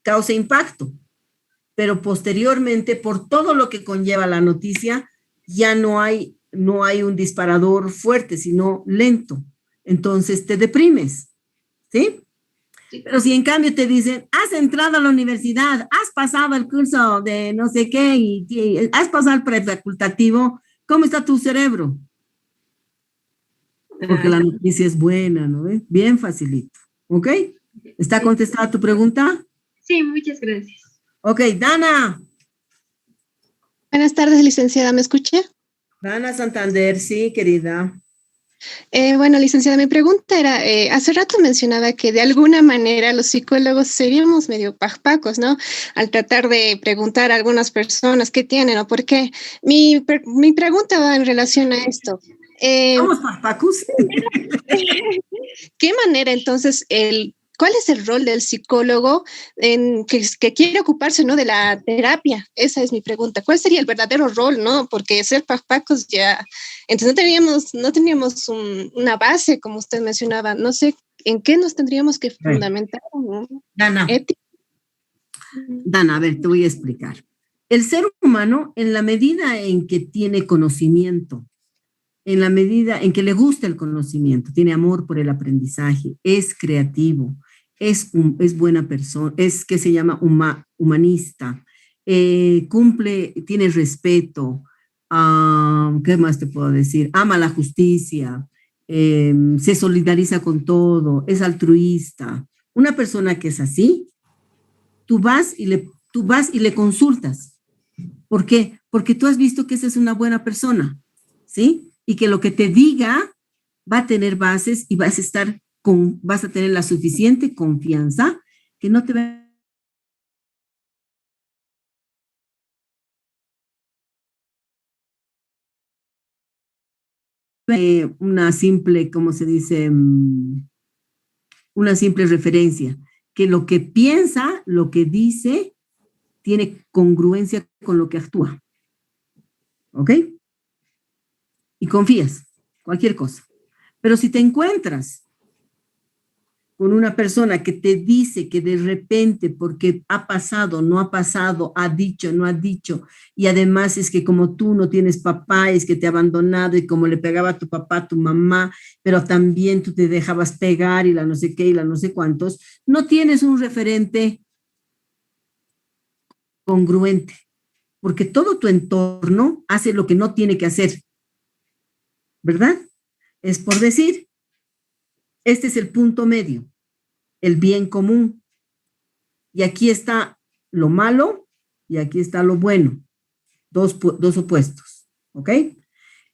Causa impacto. Pero posteriormente, por todo lo que conlleva la noticia, ya no hay un disparador fuerte, sino lento. Entonces te deprimes, ¿sí? Pero si en cambio te dicen, has entrado a la universidad, has pasado el curso de no sé qué, y has pasado el prefacultativo, ¿cómo está tu cerebro? Porque la noticia es buena, ¿no? Bien facilito, ¿ok? ¿Está contestada tu pregunta? Sí, muchas gracias. Ok, Dana. Buenas tardes, licenciada, ¿me escucha? Dana Santander, sí, querida. Bueno, licenciada, mi pregunta era, hace rato mencionaba que de alguna manera los psicólogos seríamos medio pajpacos, ¿no? Al tratar de preguntar a algunas personas qué tienen o por qué. Mi pregunta va en relación a esto. ¿Somos pajpacos? ¿Qué manera entonces cuál es el rol del psicólogo que quiere ocuparse, ¿no?, de la terapia? Esa es mi pregunta. ¿Cuál sería el verdadero rol, no? Porque ser pajpacos ya... Entonces no teníamos una base, como usted mencionaba. No sé en qué nos tendríamos que fundamentar, ¿no? Dana, a ver, te voy a explicar. El ser humano, en la medida en que tiene conocimiento, en la medida en que le gusta el conocimiento, tiene amor por el aprendizaje, es creativo, es buena persona, es que se llama humanista, tiene respeto, ¿qué más te puedo decir? Ama la justicia, se solidariza con todo, es altruista. Una persona que es así, tú vas y le consultas. ¿Por qué? Porque tú has visto que esa es una buena persona, ¿sí? Y que lo que te diga va a tener bases y vas a tener la suficiente confianza que no te va una simple, ¿cómo se dice? Una simple referencia, que lo que piensa, lo que dice, tiene congruencia con lo que actúa. ¿Ok? Y confías, cualquier cosa. Pero si te encuentras con una persona que te dice que de repente, porque ha pasado, no ha pasado, ha dicho, no ha dicho, y además es que como tú no tienes papá, es que te ha abandonado, y como le pegaba a tu papá, a tu mamá, pero también tú te dejabas pegar y la no sé qué y la no sé cuántos, no tienes un referente congruente, porque todo tu entorno hace lo que no tiene que hacer, ¿verdad? Es por decir, este es el punto medio, el bien común. Y aquí está lo malo y aquí está lo bueno. Dos opuestos, ¿ok?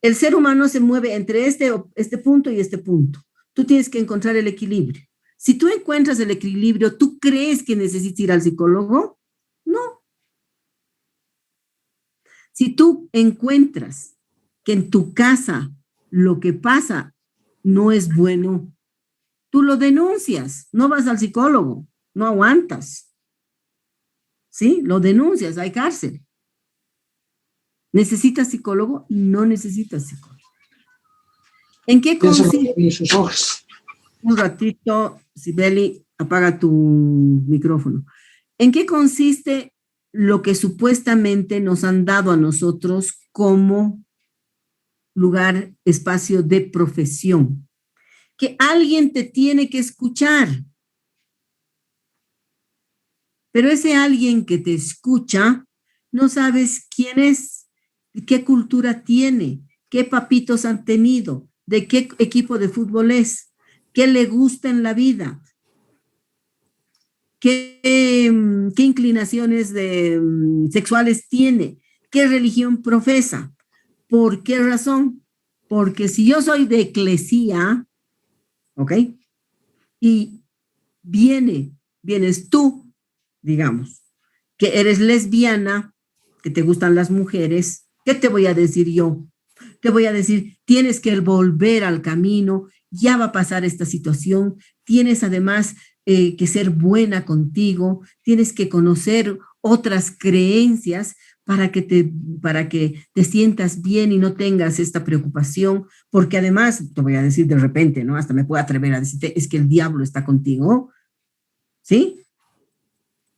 El ser humano se mueve entre este punto y este punto. Tú tienes que encontrar el equilibrio. Si tú encuentras el equilibrio, ¿tú crees que necesitas ir al psicólogo? No. Si tú encuentras que en tu casa lo que pasa no es bueno, tú lo denuncias, no vas al psicólogo, no aguantas. ¿Sí? Lo denuncias, hay cárcel. ¿Necesitas psicólogo? No necesitas psicólogo. ¿En qué consiste? Un ratito, Sibeli, apaga tu micrófono. ¿En qué consiste lo que supuestamente nos han dado a nosotros como lugar, espacio de profesión? Que alguien te tiene que escuchar. Pero ese alguien que te escucha, no sabes quién es, qué cultura tiene, qué papitos han tenido, de qué equipo de fútbol es, qué le gusta en la vida, qué inclinaciones sexuales tiene, qué religión profesa. ¿Por qué razón? Porque si yo soy de eclesía, ¿ok? Y vienes tú, digamos, que eres lesbiana, que te gustan las mujeres, ¿qué te voy a decir yo? Te voy a decir, tienes que volver al camino, ya va a pasar esta situación, tienes además que ser buena contigo, tienes que conocer otras creencias para que te sientas bien y no tengas esta preocupación, porque además, te voy a decir de repente, ¿no? Hasta me puedo atrever a decirte, es que el diablo está contigo, ¿sí?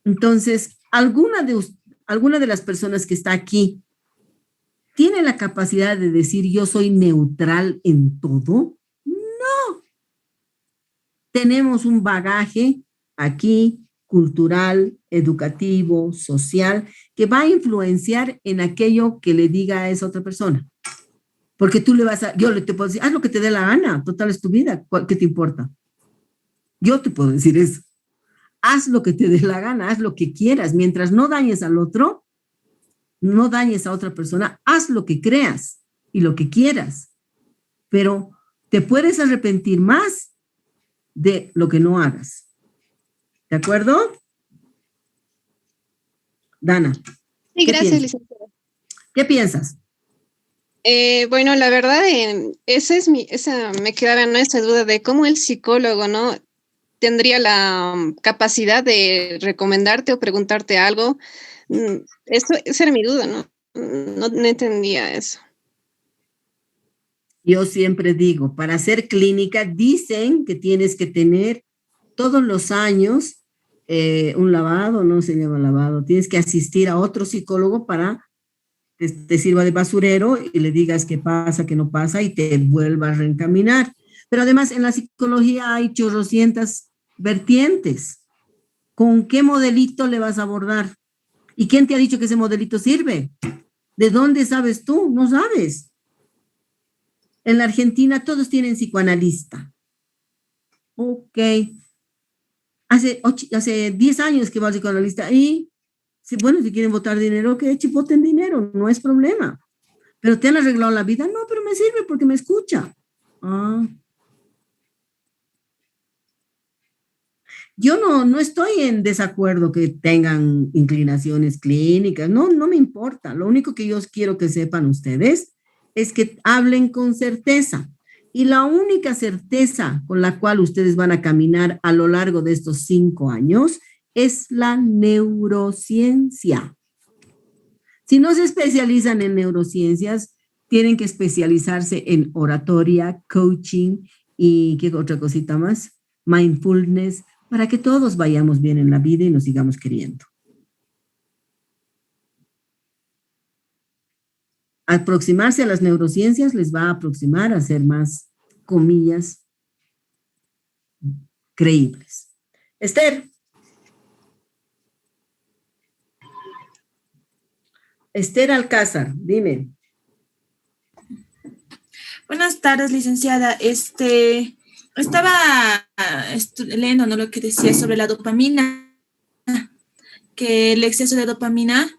Entonces, ¿alguna de las personas que está aquí tiene la capacidad de decir yo soy neutral en todo? No. Tenemos un bagaje aquí cultural, educativo, social, que va a influenciar en aquello que le diga a esa otra persona. Porque tú te puedo decir, haz lo que te dé la gana, total es tu vida, ¿qué te importa? Yo te puedo decir eso. Haz lo que te dé la gana, haz lo que quieras, mientras no dañes al otro, no dañes a otra persona, haz lo que creas y lo que quieras, pero te puedes arrepentir más de lo que no hagas. ¿De acuerdo? Dana. Sí, gracias, licenciada. ¿Qué piensas? Bueno, la verdad, me quedaba en esa duda de cómo el psicólogo, ¿no? Tendría la capacidad de recomendarte o preguntarte algo. Esa era mi duda, ¿no? No entendía eso. Yo siempre digo, para hacer clínica, dicen que tienes que tener todos los años un lavado, no se llama lavado, tienes que asistir a otro psicólogo para que te sirva de basurero y le digas qué pasa, qué no pasa y te vuelva a reencaminar. Pero además en la psicología hay chorrocientas vertientes. ¿Con qué modelito le vas a abordar? ¿Y quién te ha dicho que ese modelito sirve? ¿De dónde sabes tú? No sabes. En la Argentina todos tienen psicoanalista. Ok. Hace 10 años que va al psicoanalista y, si quieren votar dinero, que voten dinero, no es problema. ¿Pero te han arreglado la vida? No, pero me sirve porque me escucha. Yo no estoy en desacuerdo que tengan inclinaciones clínicas, no me importa. Lo único que yo quiero que sepan ustedes es que hablen con certeza. Y la única certeza con la cual ustedes van a caminar a lo largo de estos 5 años es la neurociencia. Si no se especializan en neurociencias, tienen que especializarse en oratoria, coaching y ¿qué otra cosita más? Mindfulness, para que todos vayamos bien en la vida y nos sigamos queriendo. Aproximarse a las neurociencias les va a aproximar a ser más, comillas, creíbles. Esther. Esther Alcázar, dime. Buenas tardes, licenciada. Estaba leyendo, ¿no?, lo que decía sobre la dopamina, que el exceso de dopamina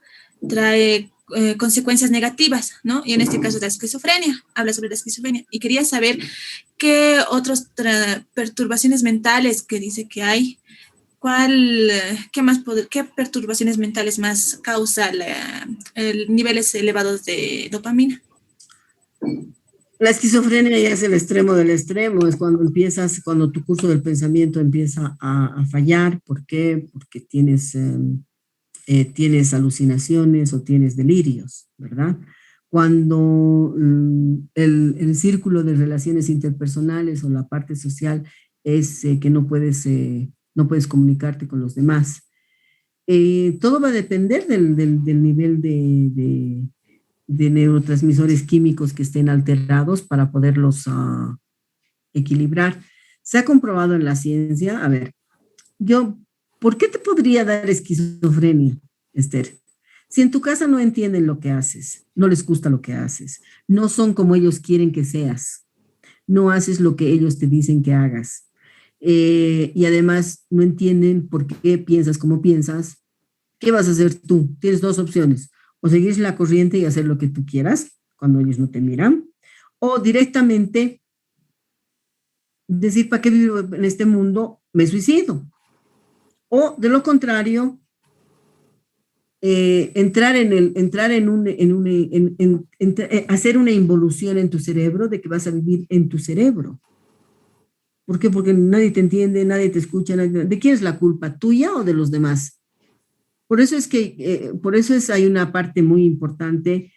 trae consecuencias negativas, ¿no? Y en este caso la esquizofrenia, habla sobre la esquizofrenia. Y quería saber qué otras perturbaciones mentales que dice que hay, qué perturbaciones mentales más causa niveles elevados de dopamina. La esquizofrenia ya es el extremo del extremo, es cuando tu curso del pensamiento empieza a fallar. ¿Por qué? Porque tienes alucinaciones o tienes delirios, ¿verdad? Cuando el círculo de relaciones interpersonales o la parte social es que no puedes comunicarte con los demás. Todo va a depender del nivel de neurotransmisores químicos que estén alterados para poderlos equilibrar. Se ha comprobado en la ciencia, a ver, ¿por qué te podría dar esquizofrenia, Esther? Si en tu casa no entienden lo que haces, no les gusta lo que haces, no son como ellos quieren que seas, no haces lo que ellos te dicen que hagas, y además no entienden por qué piensas como piensas, ¿qué vas a hacer tú? Tienes dos opciones, o seguir la corriente y hacer lo que tú quieras cuando ellos no te miran, o directamente decir, ¿para qué vivo en este mundo? Me suicido. O de lo contrario, hacer una involución en tu cerebro de que vas a vivir en tu cerebro. ¿Por qué? Porque nadie te entiende, nadie te escucha. ¿De quién es la culpa? ¿Tuya o de los demás? Por eso hay una parte muy importante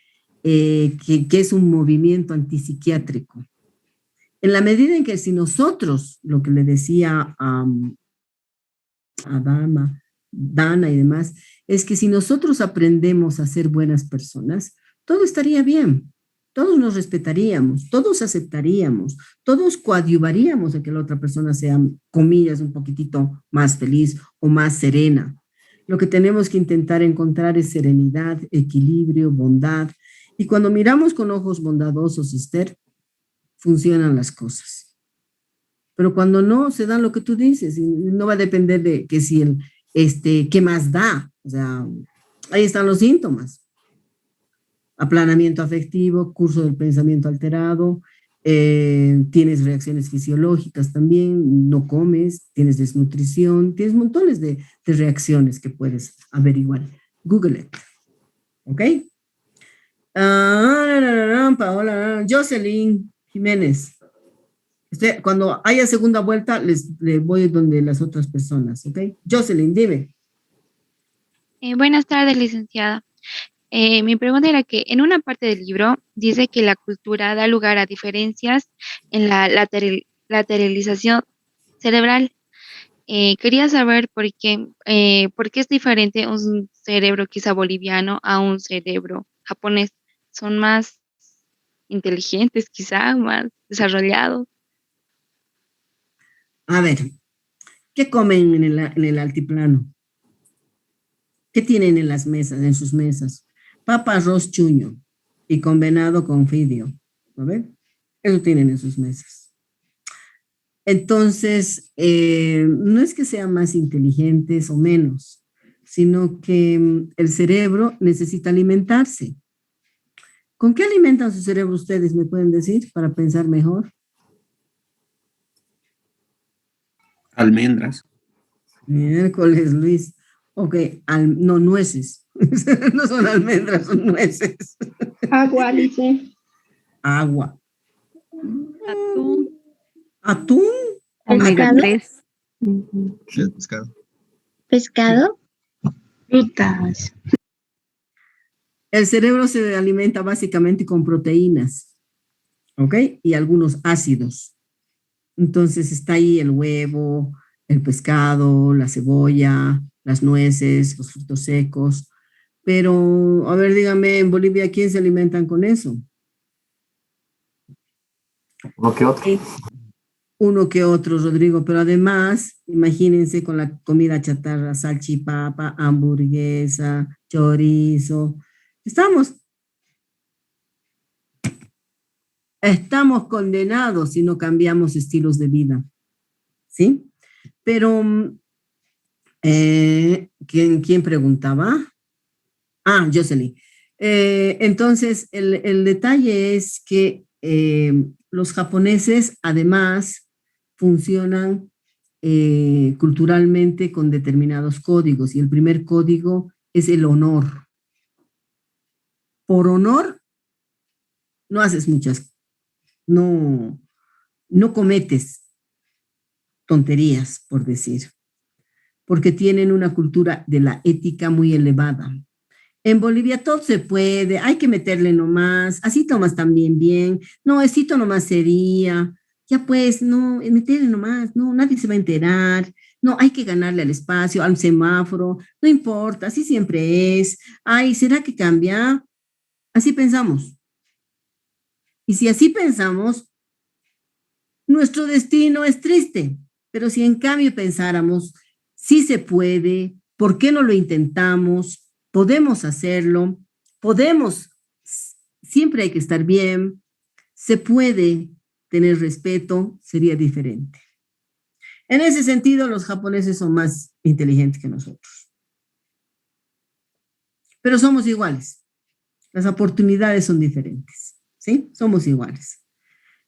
que es un movimiento antipsiquiátrico. En la medida en que si nosotros, lo que le decía a Dana y demás, es que si nosotros aprendemos a ser buenas personas, todo estaría bien, todos nos respetaríamos, todos aceptaríamos, todos coadyuvaríamos a que la otra persona sea, comillas, un poquitito más feliz o más serena. Lo que tenemos que intentar encontrar es serenidad, equilibrio, bondad, y cuando miramos con ojos bondadosos, Esther, funcionan las cosas. Pero cuando no, se dan lo que tú dices, y no va a depender de que si qué más da. O sea, ahí están los síntomas. Aplanamiento afectivo, curso del pensamiento alterado, tienes reacciones fisiológicas también, no comes, tienes desnutrición, tienes montones de reacciones que puedes averiguar. Google it. ¿Ok? Paola, Jocelyn Jiménez. Cuando haya segunda vuelta, le voy donde las otras personas, ¿ok? Jocelyn, dime. Buenas tardes, licenciada. Mi pregunta era que en una parte del libro dice que la cultura da lugar a diferencias en la lateralización cerebral. Quería saber por qué es diferente un cerebro quizá boliviano a un cerebro japonés. ¿Son más inteligentes quizá, más desarrollados? A ver, ¿qué comen en el altiplano? ¿Qué tienen en las mesas, en sus mesas? Papa, arroz, chuño y con venado con fidio. ¿A ver? Eso tienen en sus mesas. Entonces, no es que sean más inteligentes o menos, sino que el cerebro necesita alimentarse. ¿Con qué alimentan su cerebro ustedes, me pueden decir, para pensar mejor? Almendras. Miércoles, Luis. Ok, no, nueces. No son almendras, son nueces. Agua, dice. Agua. Atún. ¿Atún? Omega 3. ¿Qué es pescado? ¿Pescado? Frutas. El cerebro se alimenta básicamente con proteínas, ¿ok? Y algunos ácidos. Entonces está ahí el huevo, el pescado, la cebolla, las nueces, los frutos secos. Pero, a ver, dígame, en Bolivia, ¿quién se alimentan con eso? Uno que otro. Uno que otro, Rodrigo, pero además, imagínense con la comida chatarra, salchipapa, hamburguesa, chorizo. Estamos condenados si no cambiamos estilos de vida, ¿sí? Pero, ¿quién preguntaba? Jocelyn. Entonces, el detalle es que los japoneses además funcionan culturalmente con determinados códigos, y el primer código es el honor. Por honor, no haces muchas no cometes tonterías, por decir, porque tienen una cultura de la ética muy elevada. En Bolivia todo se puede, hay que meterle nomás, así tomas también bien, no, esito nomás sería, ya pues, no, meterle nomás, no, nadie se va a enterar, no, hay que ganarle al espacio, al semáforo, no importa, así siempre es, ay, ¿será que cambia? Así pensamos. Y si así pensamos, nuestro destino es triste, pero si en cambio pensáramos, sí se puede, ¿por qué no lo intentamos? Podemos hacerlo, podemos, siempre hay que estar bien, se puede tener respeto, sería diferente. En ese sentido, los japoneses son más inteligentes que nosotros. Pero somos iguales. Las oportunidades son diferentes, ¿sí? Somos iguales.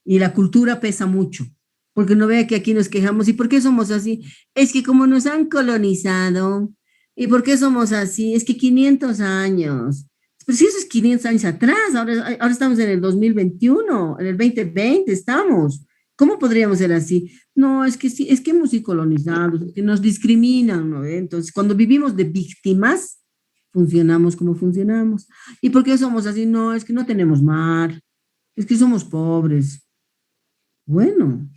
Y la cultura pesa mucho, porque no vea que aquí nos quejamos. ¿Y por qué somos así? Es que como nos han colonizado. ¿Y por qué somos así? Es que 500 años. Pero si eso es 500 años atrás, ahora estamos en el 2021, en el 2020 estamos. ¿Cómo podríamos ser así? No, es que sí, es que hemos sido colonizados, es que nos discriminan, ¿no? Entonces, cuando vivimos de víctimas, funcionamos como funcionamos. ¿Y por qué somos así? No, es que no tenemos mar, es que somos pobres. Bueno,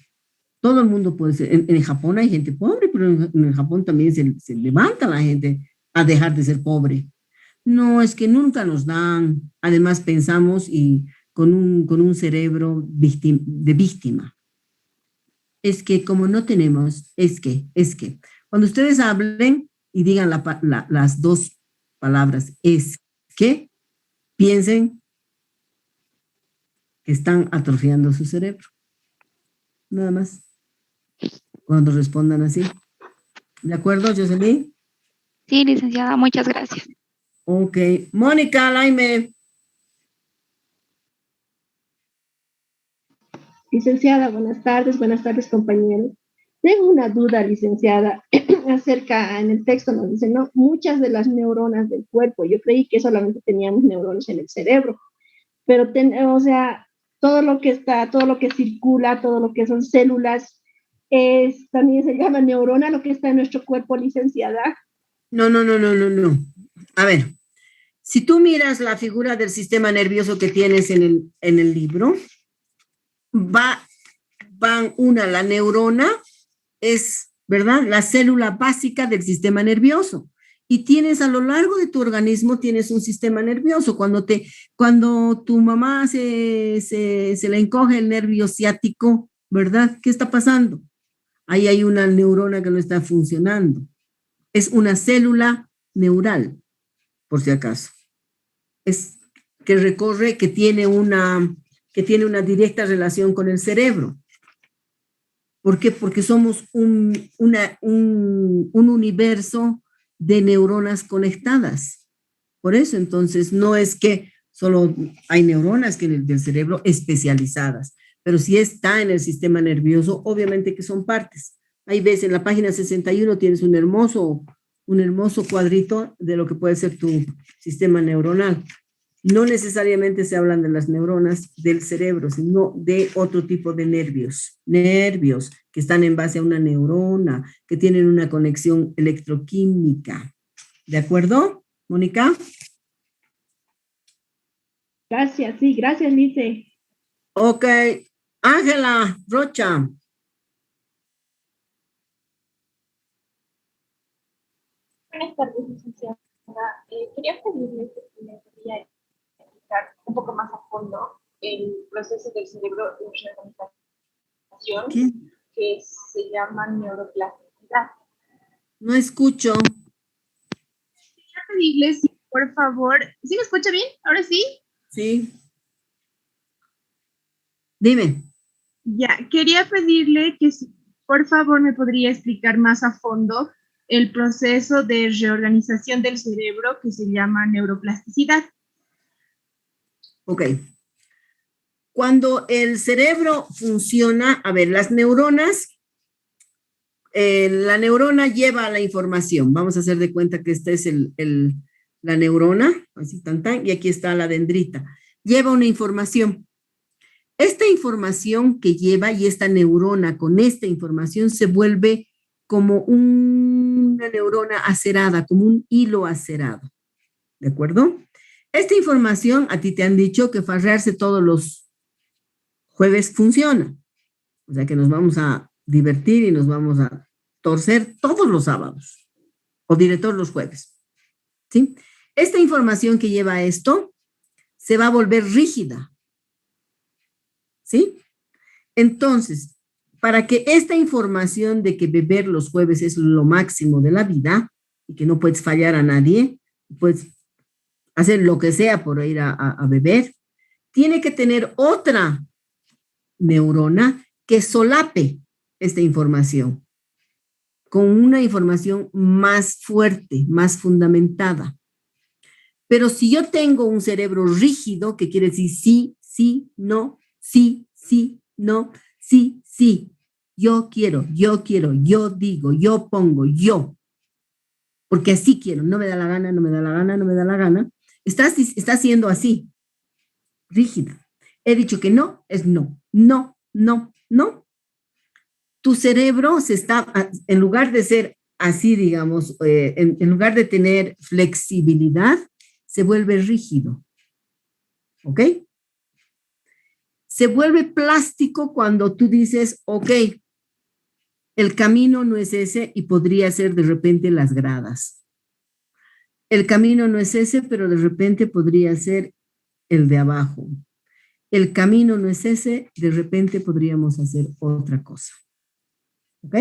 todo el mundo puede ser. En Japón hay gente pobre, pero en Japón también se levanta la gente a dejar de ser pobre. No, es que nunca nos dan. Además pensamos y con un cerebro de víctima. Es que como no tenemos, es que. Cuando ustedes hablen y digan las dos palabras, es que, piensen que están atrofiando su cerebro. Nada más. Cuando respondan así. ¿De acuerdo, Jocelyn? Sí, licenciada, muchas gracias. Ok. Mónica, Laime. Licenciada, buenas tardes, compañeros. Tengo una duda, licenciada, acerca, en el texto nos dice, no, muchas de las neuronas del cuerpo. Yo creí que solamente teníamos neuronas en el cerebro, pero, o sea, todo lo que circula, todo lo que son células, también se llama neurona, lo que está en nuestro cuerpo, licenciada. No. A ver, si tú miras la figura del sistema nervioso que tienes en el libro, la neurona es, ¿verdad?, la célula básica del sistema nervioso. Y tienes a lo largo de tu organismo, tienes un sistema nervioso. Cuando tu mamá se le encoge el nervio ciático, ¿verdad? ¿Qué está pasando? Ahí hay una neurona que no está funcionando. Es una célula neural, por si acaso. Es que recorre, que tiene una directa relación con el cerebro. ¿Por qué? Porque somos un universo de neuronas conectadas. Por eso, entonces, no es que solo hay neuronas que del cerebro especializadas, pero si está en el sistema nervioso, obviamente que son partes. Ahí ves, en la página 61 tienes un hermoso cuadrito de lo que puede ser tu sistema neuronal. No necesariamente se hablan de las neuronas del cerebro, sino de otro tipo de nervios que están en base a una neurona, que tienen una conexión electroquímica. ¿De acuerdo, Mónica? Gracias, sí, gracias, Lice. Ok. Ángela Rocha. Buenas tardes, licenciada. Quería pedirle que me podría explicar un poco más a fondo el proceso del cerebro de reorganización que se llama neuroplasticidad. No escucho. Quería pedirles, por favor, ¿sí me escucha bien? ¿Ahora sí? Sí. Dime. Ya, quería pedirle que por favor me podría explicar más a fondo el proceso de reorganización del cerebro que se llama neuroplasticidad. Ok. Cuando el cerebro funciona, a ver, las neuronas, la neurona lleva la información. Vamos a hacer de cuenta que esta es la neurona, así tan, y aquí está la dendrita. Lleva una información. Esta información que lleva y esta neurona con esta información se vuelve como una neurona acerada, como un hilo acerado. ¿De acuerdo? Esta información a ti te han dicho que farrearse todos los jueves funciona. O sea que nos vamos a divertir y nos vamos a torcer todos los sábados. O diré todos los jueves. ¿Sí? Esta información que lleva esto se va a volver rígida. ¿Sí? Entonces, para que esta información de que beber los jueves es lo máximo de la vida y que no puedes fallar a nadie, puedes hacer lo que sea por ir a beber, tiene que tener otra neurona que solape esta información con una información más fuerte, más fundamentada. Pero si yo tengo un cerebro rígido, que quiere decir sí, sí, no, sí, sí, no, sí, sí, yo quiero, yo digo, yo pongo, yo, porque así quiero, no me da la gana, no me da la gana, no me da la gana, está siendo así, rígida. He dicho que no, es no, no, no, no. Tu cerebro se está, en lugar de ser así, digamos, en lugar de tener flexibilidad, se vuelve rígido. ¿Ok? Se vuelve plástico cuando tú dices, ok, el camino no es ese y podría ser de repente las gradas. El camino no es ese, pero de repente podría ser el de abajo. El camino no es ese, de repente podríamos hacer otra cosa. ¿Ok?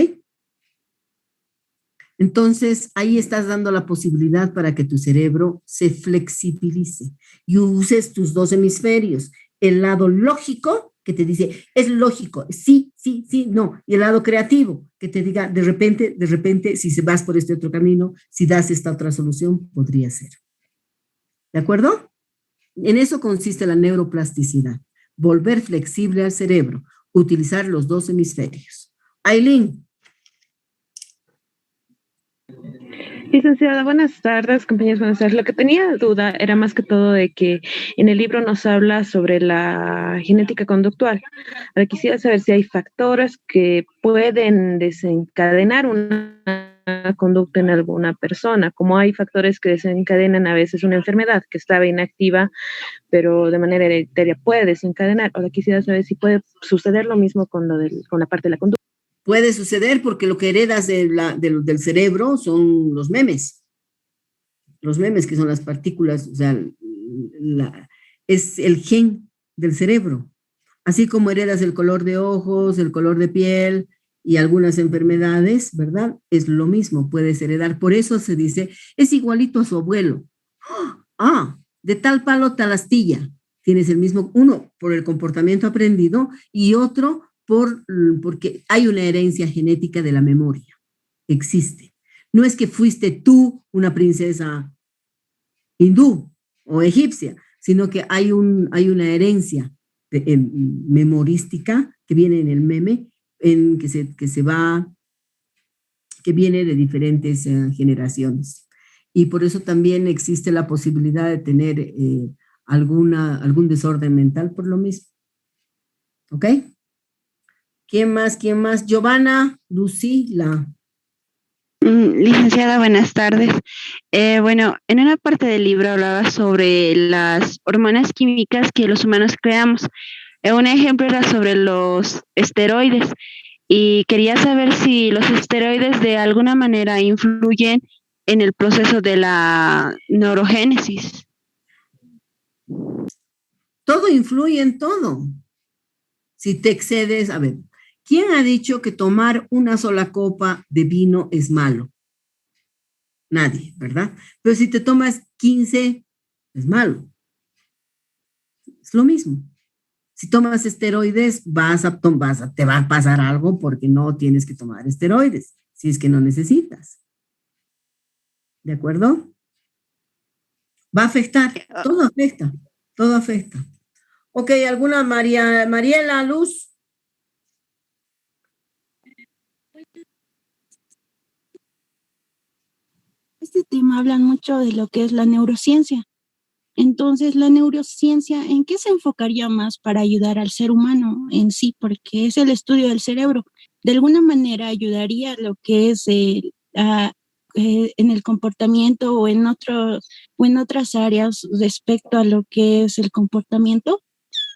Entonces, ahí estás dando la posibilidad para que tu cerebro se flexibilice y uses tus dos hemisferios. El lado lógico, que te dice, es lógico, sí, sí, sí, no. Y el lado creativo, que te diga, de repente, si se vas por este otro camino, si das esta otra solución, podría ser. ¿De acuerdo? En eso consiste la neuroplasticidad. Volver flexible al cerebro, utilizar los dos hemisferios. Aileen. Licenciada, buenas tardes, compañeros, buenas tardes. Lo que tenía duda era más que todo de que en el libro nos habla sobre la genética conductual. Ahora quisiera saber si hay factores que pueden desencadenar una conducta en alguna persona, como hay factores que desencadenan a veces una enfermedad que estaba inactiva, pero de manera hereditaria puede desencadenar. Ahora quisiera saber si puede suceder lo mismo con la parte de la conducta. Puede suceder porque lo que heredas del cerebro son los memes. Los memes, que son las partículas, o sea, es el gen del cerebro. Así como heredas el color de ojos, el color de piel y algunas enfermedades, ¿verdad? Es lo mismo, puedes heredar. Por eso se dice, es igualito a su abuelo. De tal palo, tal astilla. Tienes el mismo, uno por el comportamiento aprendido y otro porque hay una herencia genética de la memoria. Existe. No es que fuiste tú una princesa hindú o egipcia, sino que hay una herencia memorística que viene en el meme, que viene de diferentes generaciones. Y por eso también existe la posibilidad de tener algún desorden mental por lo mismo. ¿Ok? ¿Quién más? Giovanna, Lucila. Licenciada, buenas tardes. Bueno, en una parte del libro hablaba sobre las hormonas químicas que los humanos creamos. Un ejemplo era sobre los esteroides y quería saber si los esteroides de alguna manera influyen en el proceso de la neurogénesis. Todo influye en todo. Si te excedes, a ver, ¿quién ha dicho que tomar una sola copa de vino es malo? Nadie, ¿verdad? Pero si te tomas 15, es malo. Es lo mismo. Si tomas esteroides, te va a pasar algo porque no tienes que tomar esteroides, si es que no necesitas. ¿De acuerdo? Va a afectar, todo afecta, todo afecta. Ok, ¿alguna Mariela, Luz? Este tema habla mucho de lo que es la neurociencia. Entonces, la neurociencia, ¿en qué se enfocaría más para ayudar al ser humano en sí? Porque es el estudio del cerebro. De alguna manera ayudaría a lo que es en el comportamiento o en otras áreas respecto a lo que es el comportamiento.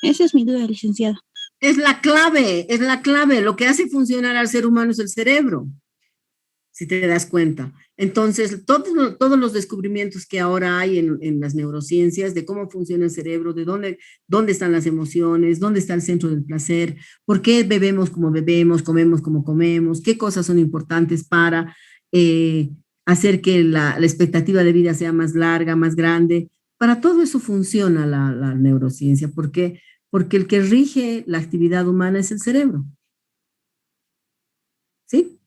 Esa es mi duda, licenciada. Es la clave, es la clave. Lo que hace funcionar al ser humano es el cerebro, si te das cuenta. Entonces, todos los descubrimientos que ahora hay en las neurociencias de cómo funciona el cerebro, de dónde están las emociones, dónde está el centro del placer, por qué bebemos como bebemos, comemos como comemos, qué cosas son importantes para hacer que la expectativa de vida sea más larga, más grande. Para todo eso funciona la neurociencia. ¿Por qué? Porque el que rige la actividad humana es el cerebro. ¿Sí?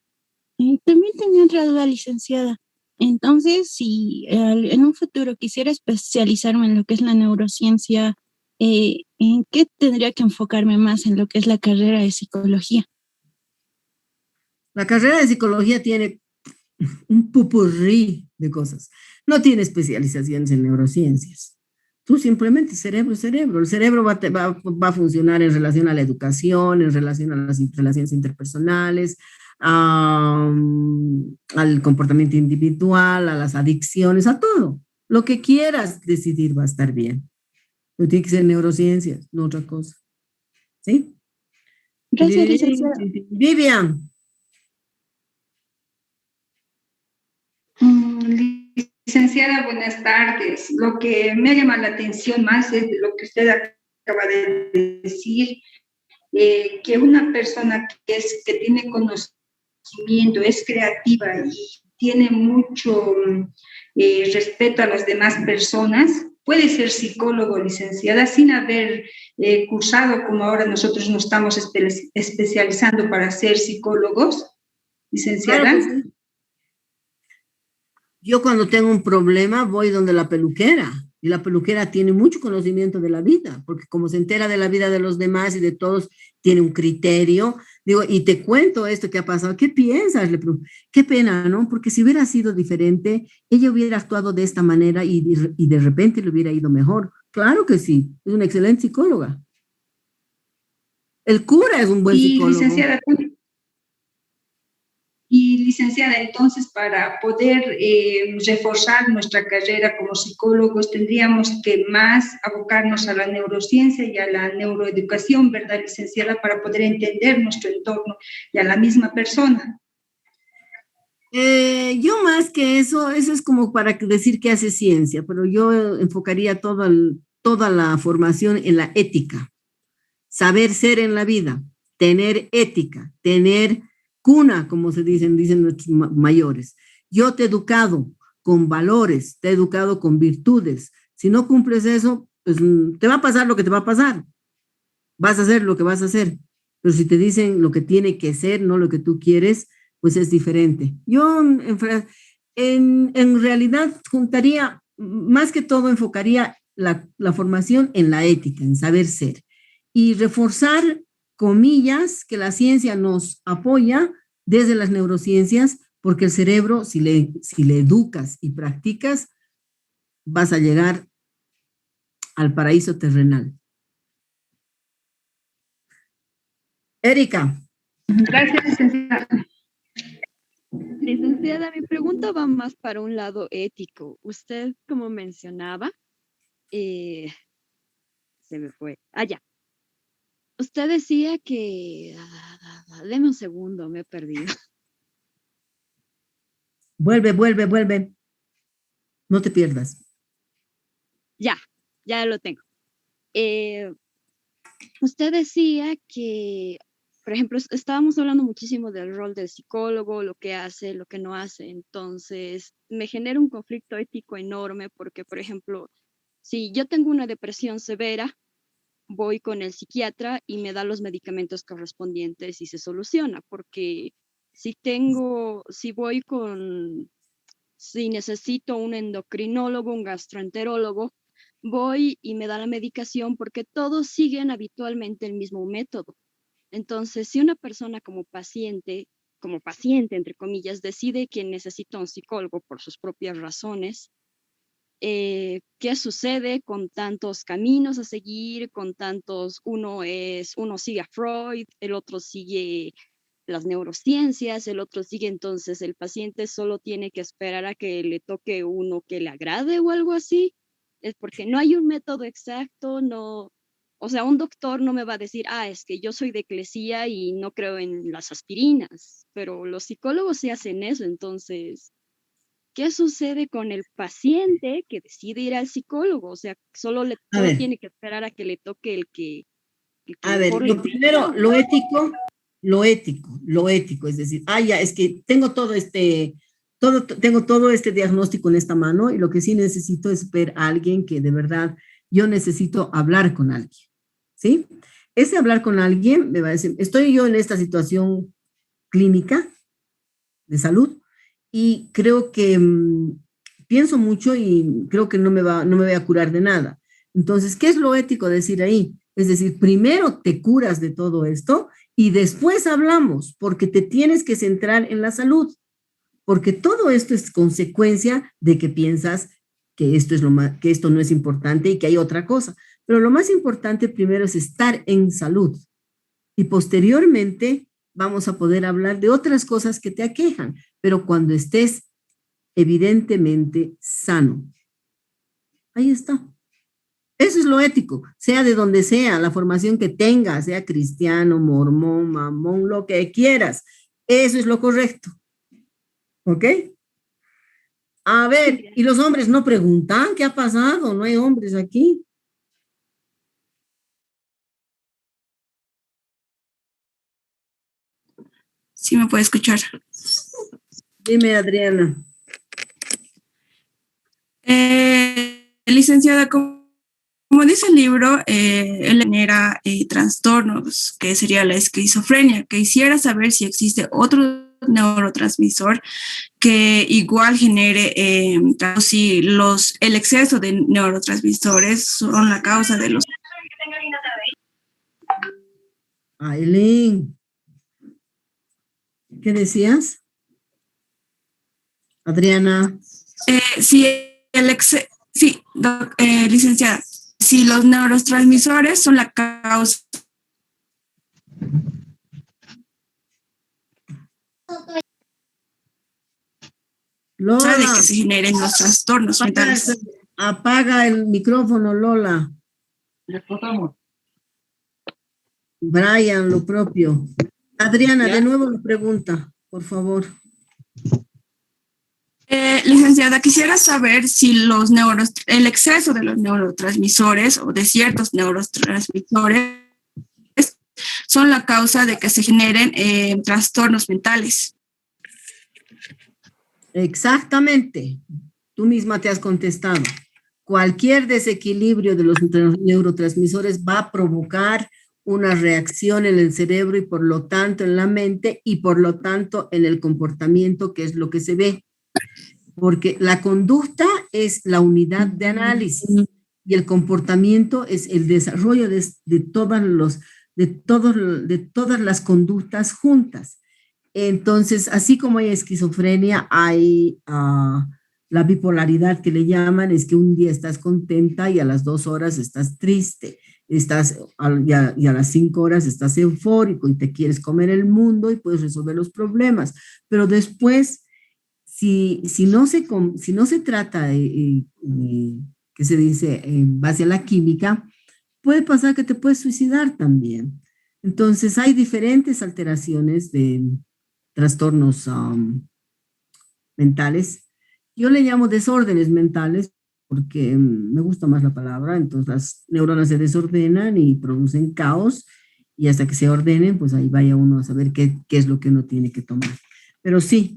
También tenía otra duda, licenciada. Entonces, si en un futuro quisiera especializarme en lo que es la neurociencia, ¿en qué tendría que enfocarme más en lo que es la carrera de psicología? La carrera de psicología tiene un pupurrí de cosas. No tiene especializaciones en neurociencias. Tú simplemente cerebro. El cerebro va a funcionar en relación a la educación, en relación a las relaciones interpersonales, al comportamiento individual, a las adicciones, a todo. Lo que quieras decidir va a estar bien. Pero tiene que ser neurociencias, no otra cosa. ¿Sí? Gracias, licenciada. Vivian. Licenciada, buenas tardes. Lo que me llama la atención más es lo que usted acaba de decir, que una persona que tiene conocimiento, es creativa y tiene mucho respeto a las demás personas, puede ser psicólogo, licenciada, sin haber cursado, como ahora nosotros nos estamos especializando para ser psicólogos, licenciada. Claro que sí. Yo cuando tengo un problema voy donde la peluquera, y la peluquera tiene mucho conocimiento de la vida, porque como se entera de la vida de los demás y de todos, tiene un criterio. Digo, y te cuento esto que ha pasado, ¿qué piensas? Le pregunto, qué pena, ¿no? Porque si hubiera sido diferente, ella hubiera actuado de esta manera y de repente le hubiera ido mejor. Claro que sí, es una excelente psicóloga. El cura es un buen psicólogo. Licenciada, entonces, para poder reforzar nuestra carrera como psicólogos, tendríamos que más abocarnos a la neurociencia y a la neuroeducación, ¿verdad, licenciada? Para poder entender nuestro entorno y a la misma persona. Yo más que eso es como para decir que hace ciencia, pero yo enfocaría toda la formación en la ética. Saber ser en la vida, tener ética, tener cuna, como dicen nuestros mayores. Yo te he educado con valores, te he educado con virtudes. Si no cumples eso, pues te va a pasar lo que te va a pasar. Vas a hacer lo que vas a hacer. Pero si te dicen lo que tiene que ser, no lo que tú quieres, pues es diferente. Yo en realidad juntaría, más que todo enfocaría la formación en la ética, en saber ser. Y reforzar, comillas, que la ciencia nos apoya desde las neurociencias, porque el cerebro, si le educas y practicas, vas a llegar al paraíso terrenal. Erika. Gracias, licenciada. Licenciada, mi pregunta va más para un lado ético. Usted, como mencionaba, se me fue. Ya. Usted decía que... deme un segundo, me he perdido. Vuelve. No te pierdas. Ya lo tengo. Usted decía que, por ejemplo, estábamos hablando muchísimo del rol del psicólogo, lo que hace, lo que no hace. Entonces, me genera un conflicto ético enorme porque, por ejemplo, si yo tengo una depresión severa, voy con el psiquiatra y me da los medicamentos correspondientes y se soluciona, porque si necesito un endocrinólogo, un gastroenterólogo, voy y me da la medicación porque todos siguen habitualmente el mismo método. Entonces, si una persona como paciente, entre comillas, decide que necesita un psicólogo por sus propias razones, qué sucede con tantos caminos a seguir, con tantos, uno sigue a Freud, el otro sigue las neurociencias, el otro sigue, entonces el paciente solo tiene que esperar a que le toque uno que le agrade o algo así. Es porque no hay un método exacto, no, o sea, un doctor no me va a decir, es que yo soy de eclesía y no creo en las aspirinas, pero los psicólogos sí hacen eso. Entonces, ¿qué sucede con el paciente que decide ir al psicólogo? O sea, solo tiene que esperar a que le toque el que A ver, mejor lo le primero, lo ético, es decir, ya, es que tengo tengo todo este diagnóstico en esta mano y lo que sí necesito es ver a alguien que de verdad yo necesito hablar con alguien, ¿sí? Ese hablar con alguien me va a decir, estoy yo en esta situación clínica de salud y creo que pienso mucho y creo que no me voy a curar de nada. Entonces, ¿qué es lo ético decir ahí? Es decir, primero te curas de todo esto y después hablamos, porque te tienes que centrar en la salud, porque todo esto es consecuencia de que piensas que que esto no es importante y que hay otra cosa. Pero lo más importante primero es estar en salud y posteriormente vamos a poder hablar de otras cosas que te aquejan, pero cuando estés evidentemente sano. Ahí está. Eso es lo ético, sea de donde sea, la formación que tengas, sea cristiano, mormón, mamón, lo que quieras. Eso es lo correcto. ¿Ok? A ver, ¿y los hombres no preguntan qué ha pasado? No hay hombres aquí. Sí, me puede escuchar. Dime, Adriana. Licenciada, como dice el libro, él genera trastornos, que sería la esquizofrenia. Quisiera saber si existe otro neurotransmisor que igual genere, si el exceso de neurotransmisores son la causa de los... Aileen, ¿qué decías? Adriana. Licenciada, si los neurotransmisores son la causa Lola, de que se generen los trastornos mentales. Apaga el micrófono, Lola. Brian, lo propio. Adriana, de nuevo la pregunta, por favor. Licenciada, quisiera saber si el exceso de los neurotransmisores o de ciertos neurotransmisores son la causa de que se generen trastornos mentales. Exactamente. Tú misma te has contestado. Cualquier desequilibrio de los neurotransmisores va a provocar una reacción en el cerebro y por lo tanto en la mente y por lo tanto en el comportamiento, que es lo que se ve. Porque la conducta es la unidad de análisis y el comportamiento es el desarrollo de todas las conductas juntas. Entonces, así como hay esquizofrenia, hay la bipolaridad que le llaman, es que un día estás contenta y a las 2 horas estás triste, y a las 5 horas estás eufórico y te quieres comer el mundo y puedes resolver los problemas. Pero después, si no se trata, que se dice, en base a la química, puede pasar que te puedes suicidar también. Entonces, hay diferentes alteraciones de trastornos mentales. Yo le llamo desórdenes mentales porque me gusta más la palabra. Entonces las neuronas se desordenan y producen caos y hasta que se ordenen, pues ahí vaya uno a saber qué es lo que uno tiene que tomar. Pero sí,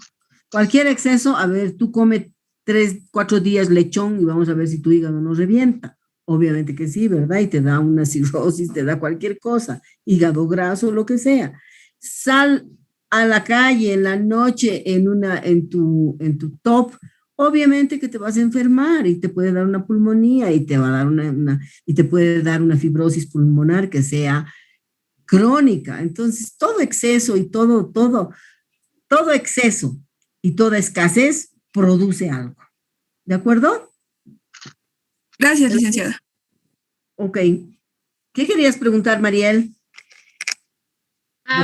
cualquier exceso, a ver, tú come 3, 4 días lechón y vamos a ver si tu hígado no revienta. Obviamente que sí, ¿verdad? Y te da una cirrosis, te da cualquier cosa, hígado graso, lo que sea. Sal a la calle en la noche en tu top, obviamente que te vas a enfermar y te puede dar una pulmonía y te va a dar y te puede dar una fibrosis pulmonar que sea crónica. Entonces, todo exceso y todo exceso y toda escasez produce algo. ¿De acuerdo? Gracias, licenciada. Ok. ¿Qué querías preguntar, Mariel?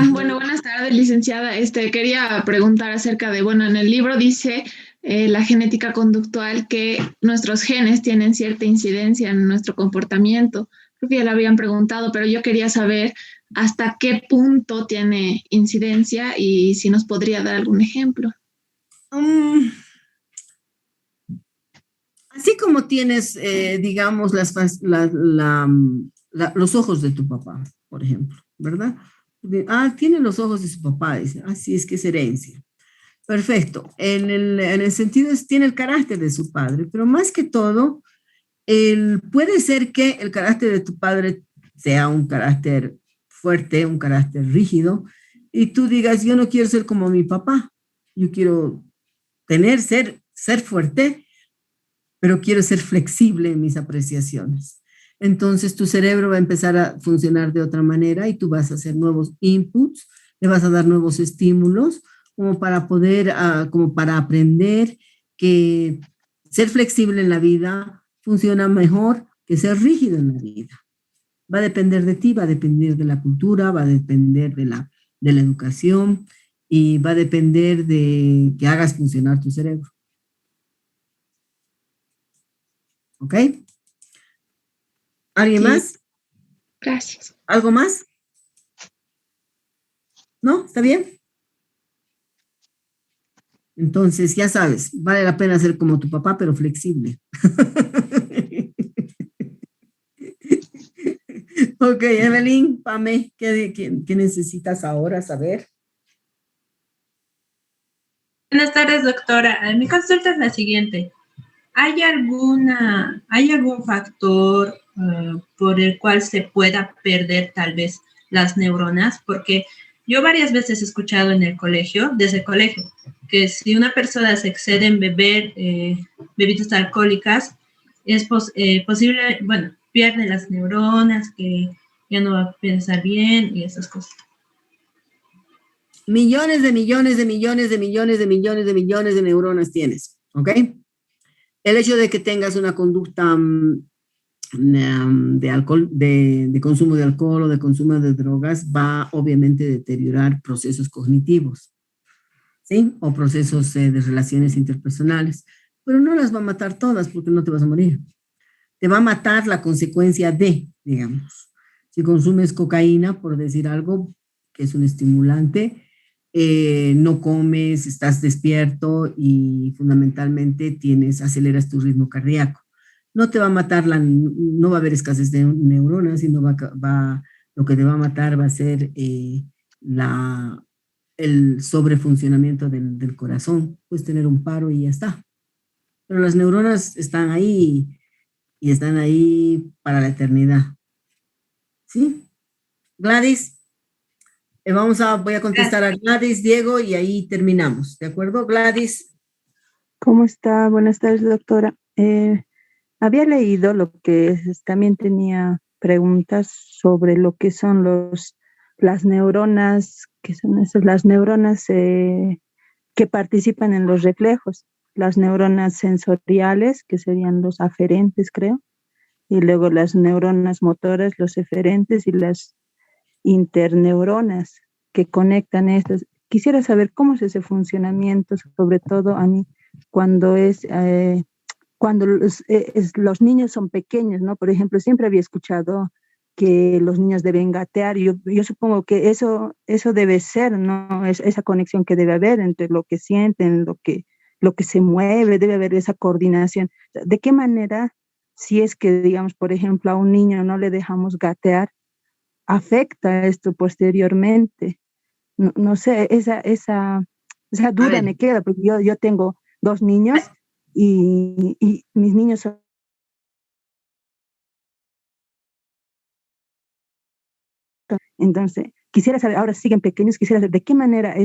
Bueno, buenas tardes, licenciada. Quería preguntar acerca de, bueno, en el libro dice la genética conductual que nuestros genes tienen cierta incidencia en nuestro comportamiento. Creo que ya lo habían preguntado, pero yo quería saber hasta qué punto tiene incidencia y si nos podría dar algún ejemplo. Así como tienes, digamos, los ojos de tu papá, por ejemplo, ¿verdad? Tiene los ojos de su papá, dice, sí, es que es herencia. Perfecto. En el sentido tiene el carácter de su padre, pero más que todo, puede ser que el carácter de tu padre sea un carácter fuerte, un carácter rígido, y tú digas, yo no quiero ser como mi papá, yo quiero ser fuerte, pero quiero ser flexible en mis apreciaciones. Entonces tu cerebro va a empezar a funcionar de otra manera y tú vas a hacer nuevos inputs, le vas a dar nuevos estímulos como para poder, como para aprender que ser flexible en la vida funciona mejor que ser rígido en la vida. Va a depender de ti, va a depender de la cultura, va a depender de la educación y va a depender de que hagas funcionar tu cerebro. ¿Ok? ¿Alguien más? Gracias. ¿Algo más? ¿No? ¿Está bien? Entonces, ya sabes, vale la pena ser como tu papá, pero flexible. Ok, Evelyn, Pame, ¿qué necesitas ahora saber? Buenas tardes, doctora. Mi consulta es la siguiente. ¿Hay algún factor por el cual se pueda perder tal vez las neuronas? Porque yo varias veces he escuchado desde el colegio, que si una persona se excede en beber bebidas alcohólicas, es posible, bueno, pierde las neuronas, que ya no va a pensar bien y esas cosas. Millones de millones de millones de millones de millones de millones de neuronas tienes, ¿ok? El hecho de que tengas una conducta de alcohol, de consumo de alcohol o de consumo de drogas va obviamente a deteriorar procesos cognitivos, ¿sí? O procesos de relaciones interpersonales, pero no las va a matar todas porque no te vas a morir. Te va a matar la consecuencia de, digamos, si consumes cocaína, por decir algo, que es un estimulante, no comes, estás despierto y fundamentalmente aceleras tu ritmo cardíaco. No te va a matar, no va a haber escasez de neuronas, sino lo que te va a matar va a ser el sobrefuncionamiento del corazón. Puedes tener un paro y ya está. Pero las neuronas están ahí y están ahí para la eternidad. ¿Sí? Gladys. Voy a contestar a Gladys, Diego, y ahí terminamos. ¿De acuerdo, Gladys? ¿Cómo está? Buenas tardes, doctora. Había leído también tenía preguntas sobre lo que son las neuronas, que son las neuronas que participan en los reflejos, las neuronas sensoriales, que serían los aferentes, creo, y luego las neuronas motoras, los eferentes, y las interneuronas que conectan estas. Quisiera saber cómo es ese funcionamiento, sobre todo a mí, cuando los niños son pequeños, ¿no? Por ejemplo, siempre había escuchado que los niños deben gatear. Yo supongo que eso debe ser, ¿no? Esa conexión que debe haber entre lo que sienten, lo que se mueve, debe haber esa coordinación. ¿De qué manera, si es que, digamos, por ejemplo, a un niño no le dejamos gatear, afecta esto posteriormente? No sé, esa duda me queda, porque yo tengo 2 niños y mis niños son... Entonces, quisiera saber, ahora siguen pequeños, quisiera saber de qué manera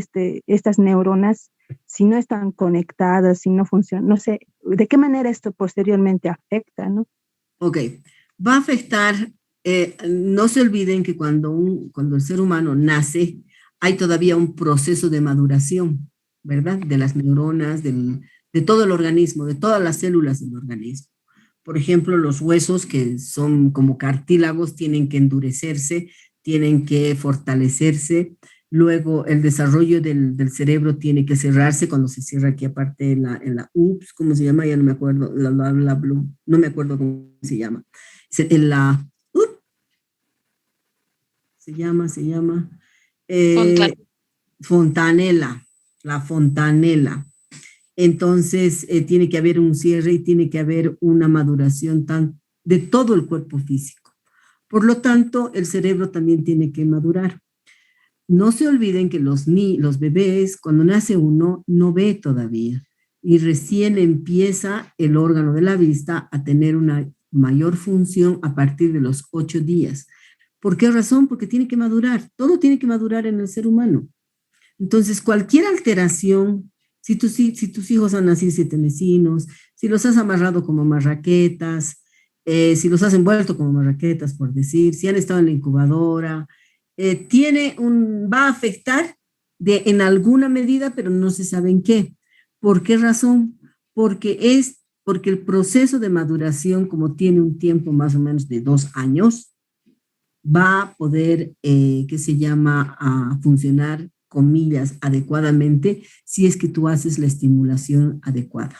estas neuronas, si no están conectadas, si no funcionan, no sé, de qué manera esto posteriormente afecta, ¿no? Ok, va a afectar. No se olviden que cuando el ser humano nace, hay todavía un proceso de maduración, ¿verdad? De las neuronas, de todo el organismo, de todas las células del organismo. Por ejemplo, los huesos que son como cartílagos tienen que endurecerse, tienen que fortalecerse. Luego, el desarrollo del cerebro tiene que cerrarse cuando se cierra aquí aparte en la UPS, ¿cómo se llama? Ya no me acuerdo, no me acuerdo cómo se llama. En la, se llama fontanela, la fontanela. Entonces, tiene que haber un cierre y tiene que haber una maduración de todo el cuerpo físico. Por lo tanto, el cerebro también tiene que madurar. No se olviden que los bebés, cuando nace uno, no ve todavía. Y recién empieza el órgano de la vista a tener una mayor función a partir de los 8 días. ¿Por qué razón? Porque tiene que madurar. Todo tiene que madurar en el ser humano. Entonces, cualquier alteración, si tus hijos han nacido 7 mesinos, si los has amarrado como marraquetas, si los has envuelto como marraquetas, por decir, si han estado en la incubadora, va a afectar en alguna medida, pero no se sabe en qué. ¿Por qué razón? Porque el proceso de maduración, como tiene un tiempo más o menos de 2 años, va a poder, a funcionar, comillas, adecuadamente, si es que tú haces la estimulación adecuada.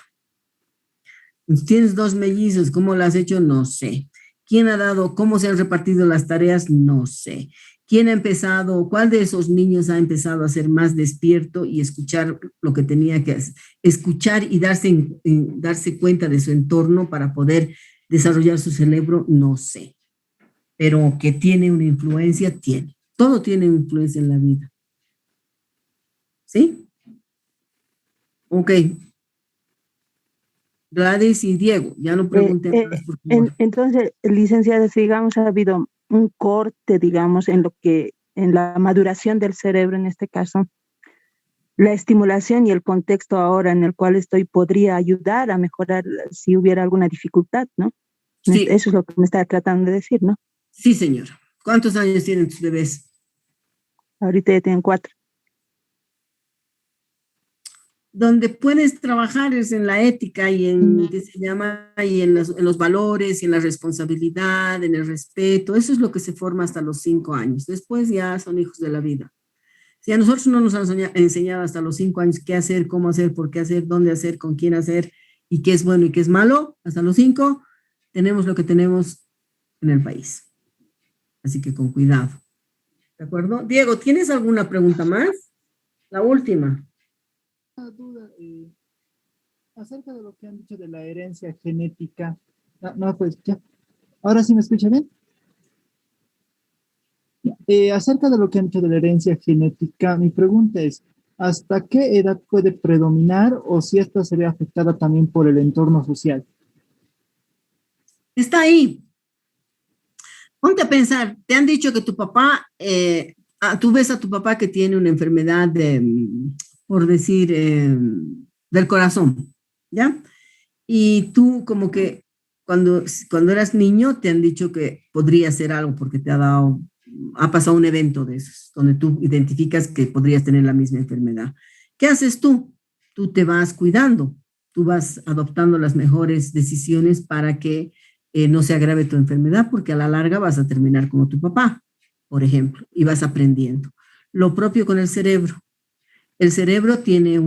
Tienes 2 mellizos, ¿cómo lo has hecho? No sé. ¿Quién ha dado, cómo se han repartido las tareas? No sé. ¿Quién ha empezado, cuál de esos niños ha empezado a ser más despierto y escuchar lo que tenía que hacer? Escuchar y darse cuenta de su entorno para poder desarrollar su cerebro, no sé. Pero que tiene una influencia, tiene. Todo tiene influencia en la vida. ¿Sí? Ok. Gladys y Diego, ya no pregunten más, por favor. Entonces, licenciada, digamos, ha habido un corte, digamos, en la maduración del cerebro, en este caso, la estimulación y el contexto ahora en el cual estoy podría ayudar a mejorar si hubiera alguna dificultad, ¿no? Sí. Eso es lo que me está tratando de decir, ¿no? Sí, señora. ¿Cuántos años tienen tus bebés? Ahorita ya tienen 4. Donde puedes trabajar es en la ética y en, y en los valores y en la responsabilidad, en el respeto. Eso es lo que se forma hasta los 5 años. Después ya son hijos de la vida. Si a nosotros no nos han enseñado hasta los 5 años qué hacer, cómo hacer, por qué hacer, dónde hacer, con quién hacer y qué es bueno y qué es malo, hasta los 5 tenemos lo que tenemos en el país. Así que con cuidado. ¿De acuerdo? Diego, ¿tienes alguna pregunta más? La última. Una duda acerca de lo que han dicho de la herencia genética. No, pues ya. ¿Ahora sí me escucha bien? Acerca de lo que han dicho de la herencia genética, mi pregunta es, ¿hasta qué edad puede predominar o si esta se ve afectada también por el entorno social? Está ahí. Ponte a pensar, te han dicho que tu papá, tú ves a tu papá que tiene una enfermedad por decir, del corazón, ¿ya? Y tú como que cuando eras niño te han dicho que podría ser algo porque ha pasado un evento de esos, donde tú identificas que podrías tener la misma enfermedad. ¿Qué haces tú? Tú te vas cuidando, tú vas adoptando las mejores decisiones para que no se agrave tu enfermedad, porque a la larga vas a terminar como tu papá, por ejemplo, y vas aprendiendo. Lo propio con el cerebro. El cerebro tiene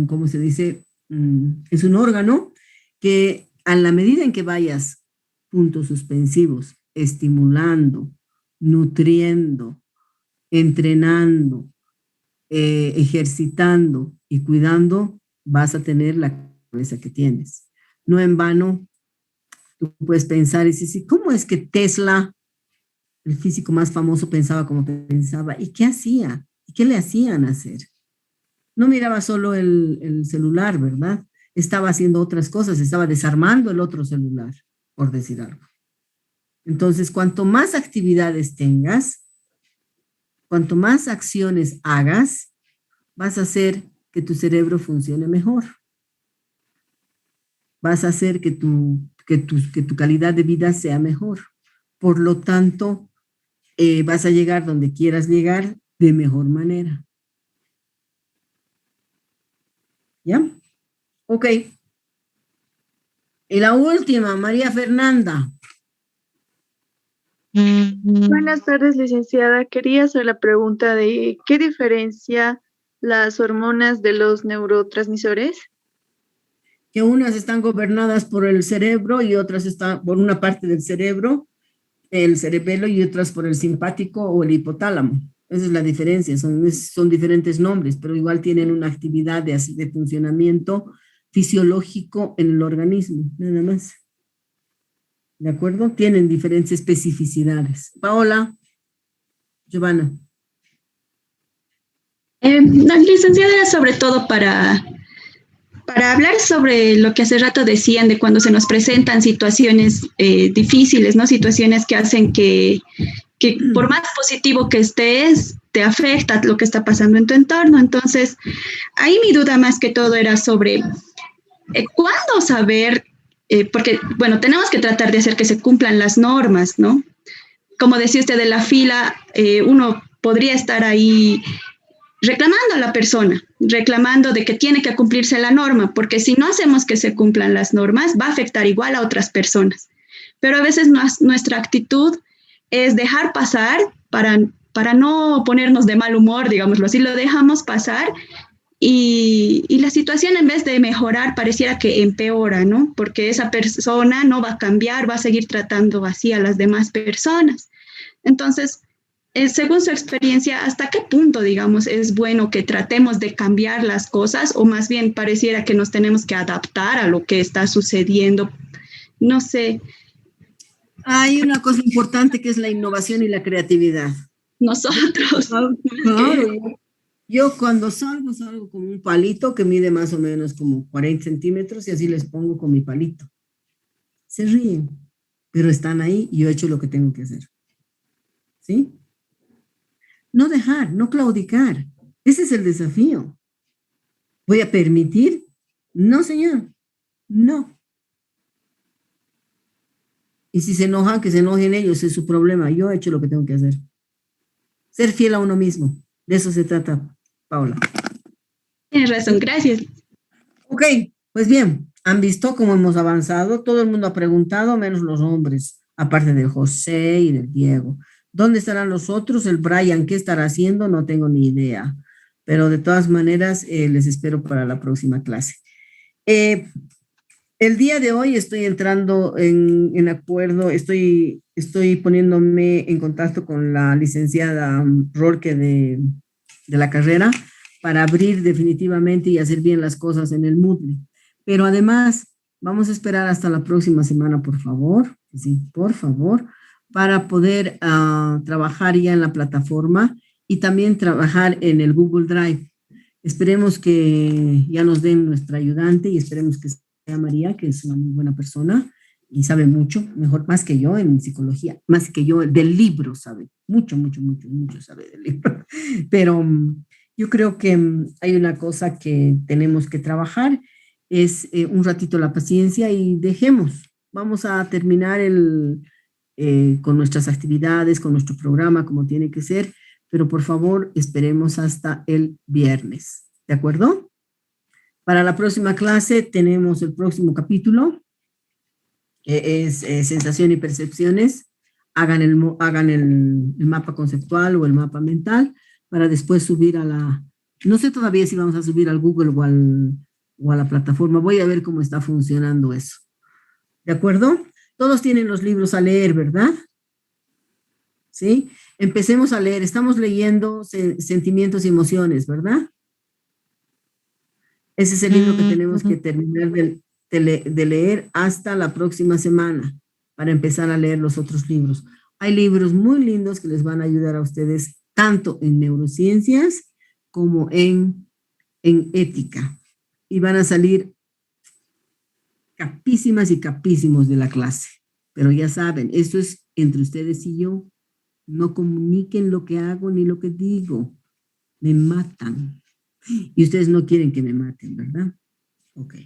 ¿cómo se dice? Es un órgano que a la medida en que vayas, puntos suspensivos, estimulando, nutriendo, entrenando, ejercitando y cuidando, vas a tener la cabeza que tienes. No en vano, tú puedes pensar y decir, ¿cómo es que Tesla, el físico más famoso, pensaba como pensaba? ¿Y qué hacía? ¿Y qué le hacían hacer? No miraba solo el celular, ¿verdad? Estaba haciendo otras cosas, estaba desarmando el otro celular, por decir algo. Entonces, cuanto más actividades tengas, cuanto más acciones hagas, vas a hacer que tu cerebro funcione mejor. Vas a hacer que tu calidad de vida sea mejor. Por lo tanto, vas a llegar donde quieras llegar de mejor manera. ¿Ya? Ok. Y la última, María Fernanda. Buenas tardes, licenciada. Quería hacer la pregunta de ¿qué diferencia las hormonas de los neurotransmisores? Que unas están gobernadas por el cerebro y otras están por una parte del cerebro, el cerebelo, y otras por el simpático o el hipotálamo. Esa es la diferencia, son diferentes nombres, pero igual tienen una actividad de funcionamiento fisiológico en el organismo, nada más. ¿De acuerdo? Tienen diferentes especificidades. Paola, Giovanna. La licenciada era sobre todo para hablar sobre lo que hace rato decían de cuando se nos presentan situaciones difíciles, ¿no? Situaciones que hacen que por más positivo que estés, te afecta lo que está pasando en tu entorno. Entonces, ahí mi duda más que todo era sobre cuándo saber, porque, bueno, tenemos que tratar de hacer que se cumplan las normas, ¿no? Como decía usted de la fila, uno podría estar ahí reclamando a la persona, reclamando de que tiene que cumplirse la norma, porque si no hacemos que se cumplan las normas, va a afectar igual a otras personas. Pero a veces nuestra actitud es dejar pasar para no ponernos de mal humor, digámoslo así, lo dejamos pasar y la situación en vez de mejorar pareciera que empeora, ¿no? Porque esa persona no va a cambiar, va a seguir tratando así a las demás personas. Entonces, según su experiencia, ¿hasta qué punto, digamos, es bueno que tratemos de cambiar las cosas o más bien pareciera que nos tenemos que adaptar a lo que está sucediendo? No sé. Hay una cosa importante que es la innovación y la creatividad. Nosotros. Claro, yo cuando salgo con un palito que mide más o menos como 40 centímetros y así les pongo con mi palito. Se ríen, pero están ahí y yo he hecho lo que tengo que hacer. ¿Sí? No dejar, no claudicar. Ese es el desafío. ¿Voy a permitir? No, señor. No. Y si se enojan, que se enojen ellos, es su problema. Yo he hecho lo que tengo que hacer. Ser fiel a uno mismo. De eso se trata, Paula. Tienes razón, gracias. Ok, pues bien, han visto cómo hemos avanzado. Todo el mundo ha preguntado, menos los hombres, aparte del José y del Diego. ¿Dónde estarán los otros? El Brian, ¿qué estará haciendo? No tengo ni idea. Pero de todas maneras, les espero para la próxima clase. El día de hoy estoy entrando en acuerdo, estoy poniéndome en contacto con la licenciada Rolke de la carrera para abrir definitivamente y hacer bien las cosas en el Moodle. Pero además, vamos a esperar hasta la próxima semana, por favor, sí, por favor, para poder trabajar ya en la plataforma y también trabajar en el Google Drive. Esperemos que ya nos den nuestra ayudante y esperemos que sea María, que es una muy buena persona y sabe mucho, mejor, más que yo en psicología, más que yo del libro sabe, mucho sabe del libro. Pero yo creo que hay una cosa que tenemos que trabajar, es un ratito la paciencia y vamos a terminar con nuestras actividades, con nuestro programa, como tiene que ser, pero por favor esperemos hasta el viernes, ¿de acuerdo? Para la próxima clase tenemos el próximo capítulo, es sensación y percepciones. Hagan el mapa conceptual o el mapa mental para después subir no sé todavía si vamos a subir al Google o a la plataforma. Voy a ver cómo está funcionando eso. ¿De acuerdo? Todos tienen los libros a leer, ¿verdad? ¿Sí? Empecemos a leer. Estamos leyendo Sentimientos y Emociones, ¿verdad? Ese es el libro que tenemos que terminar de leer hasta la próxima semana para empezar a leer los otros libros. Hay libros muy lindos que les van a ayudar a ustedes tanto en neurociencias como en ética. Y van a salir capísimas y capísimos de la clase. Pero ya saben, esto es entre ustedes y yo. No comuniquen lo que hago ni lo que digo. Me matan. Y ustedes no quieren que me maten, ¿verdad? Ok.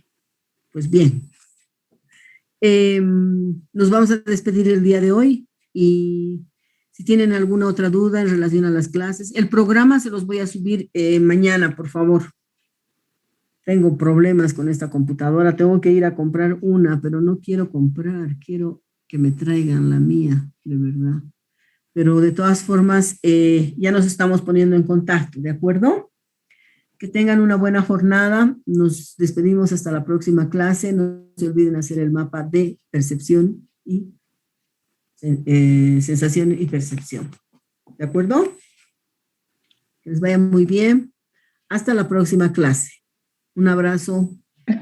Pues bien. Nos vamos a despedir el día de hoy y si tienen alguna otra duda en relación a las clases, el programa se los voy a subir mañana, por favor. tengo problemas con esta computadora, tengo que ir a comprar una, pero no quiero comprar, quiero que me traigan la mía, de verdad. Pero de todas formas, ya nos estamos poniendo en contacto, ¿de acuerdo? Que tengan una buena jornada. Nos despedimos hasta la próxima clase. No se olviden hacer el mapa de percepción y sensación y percepción. ¿De acuerdo? Que les vaya muy bien. Hasta la próxima clase. Un abrazo.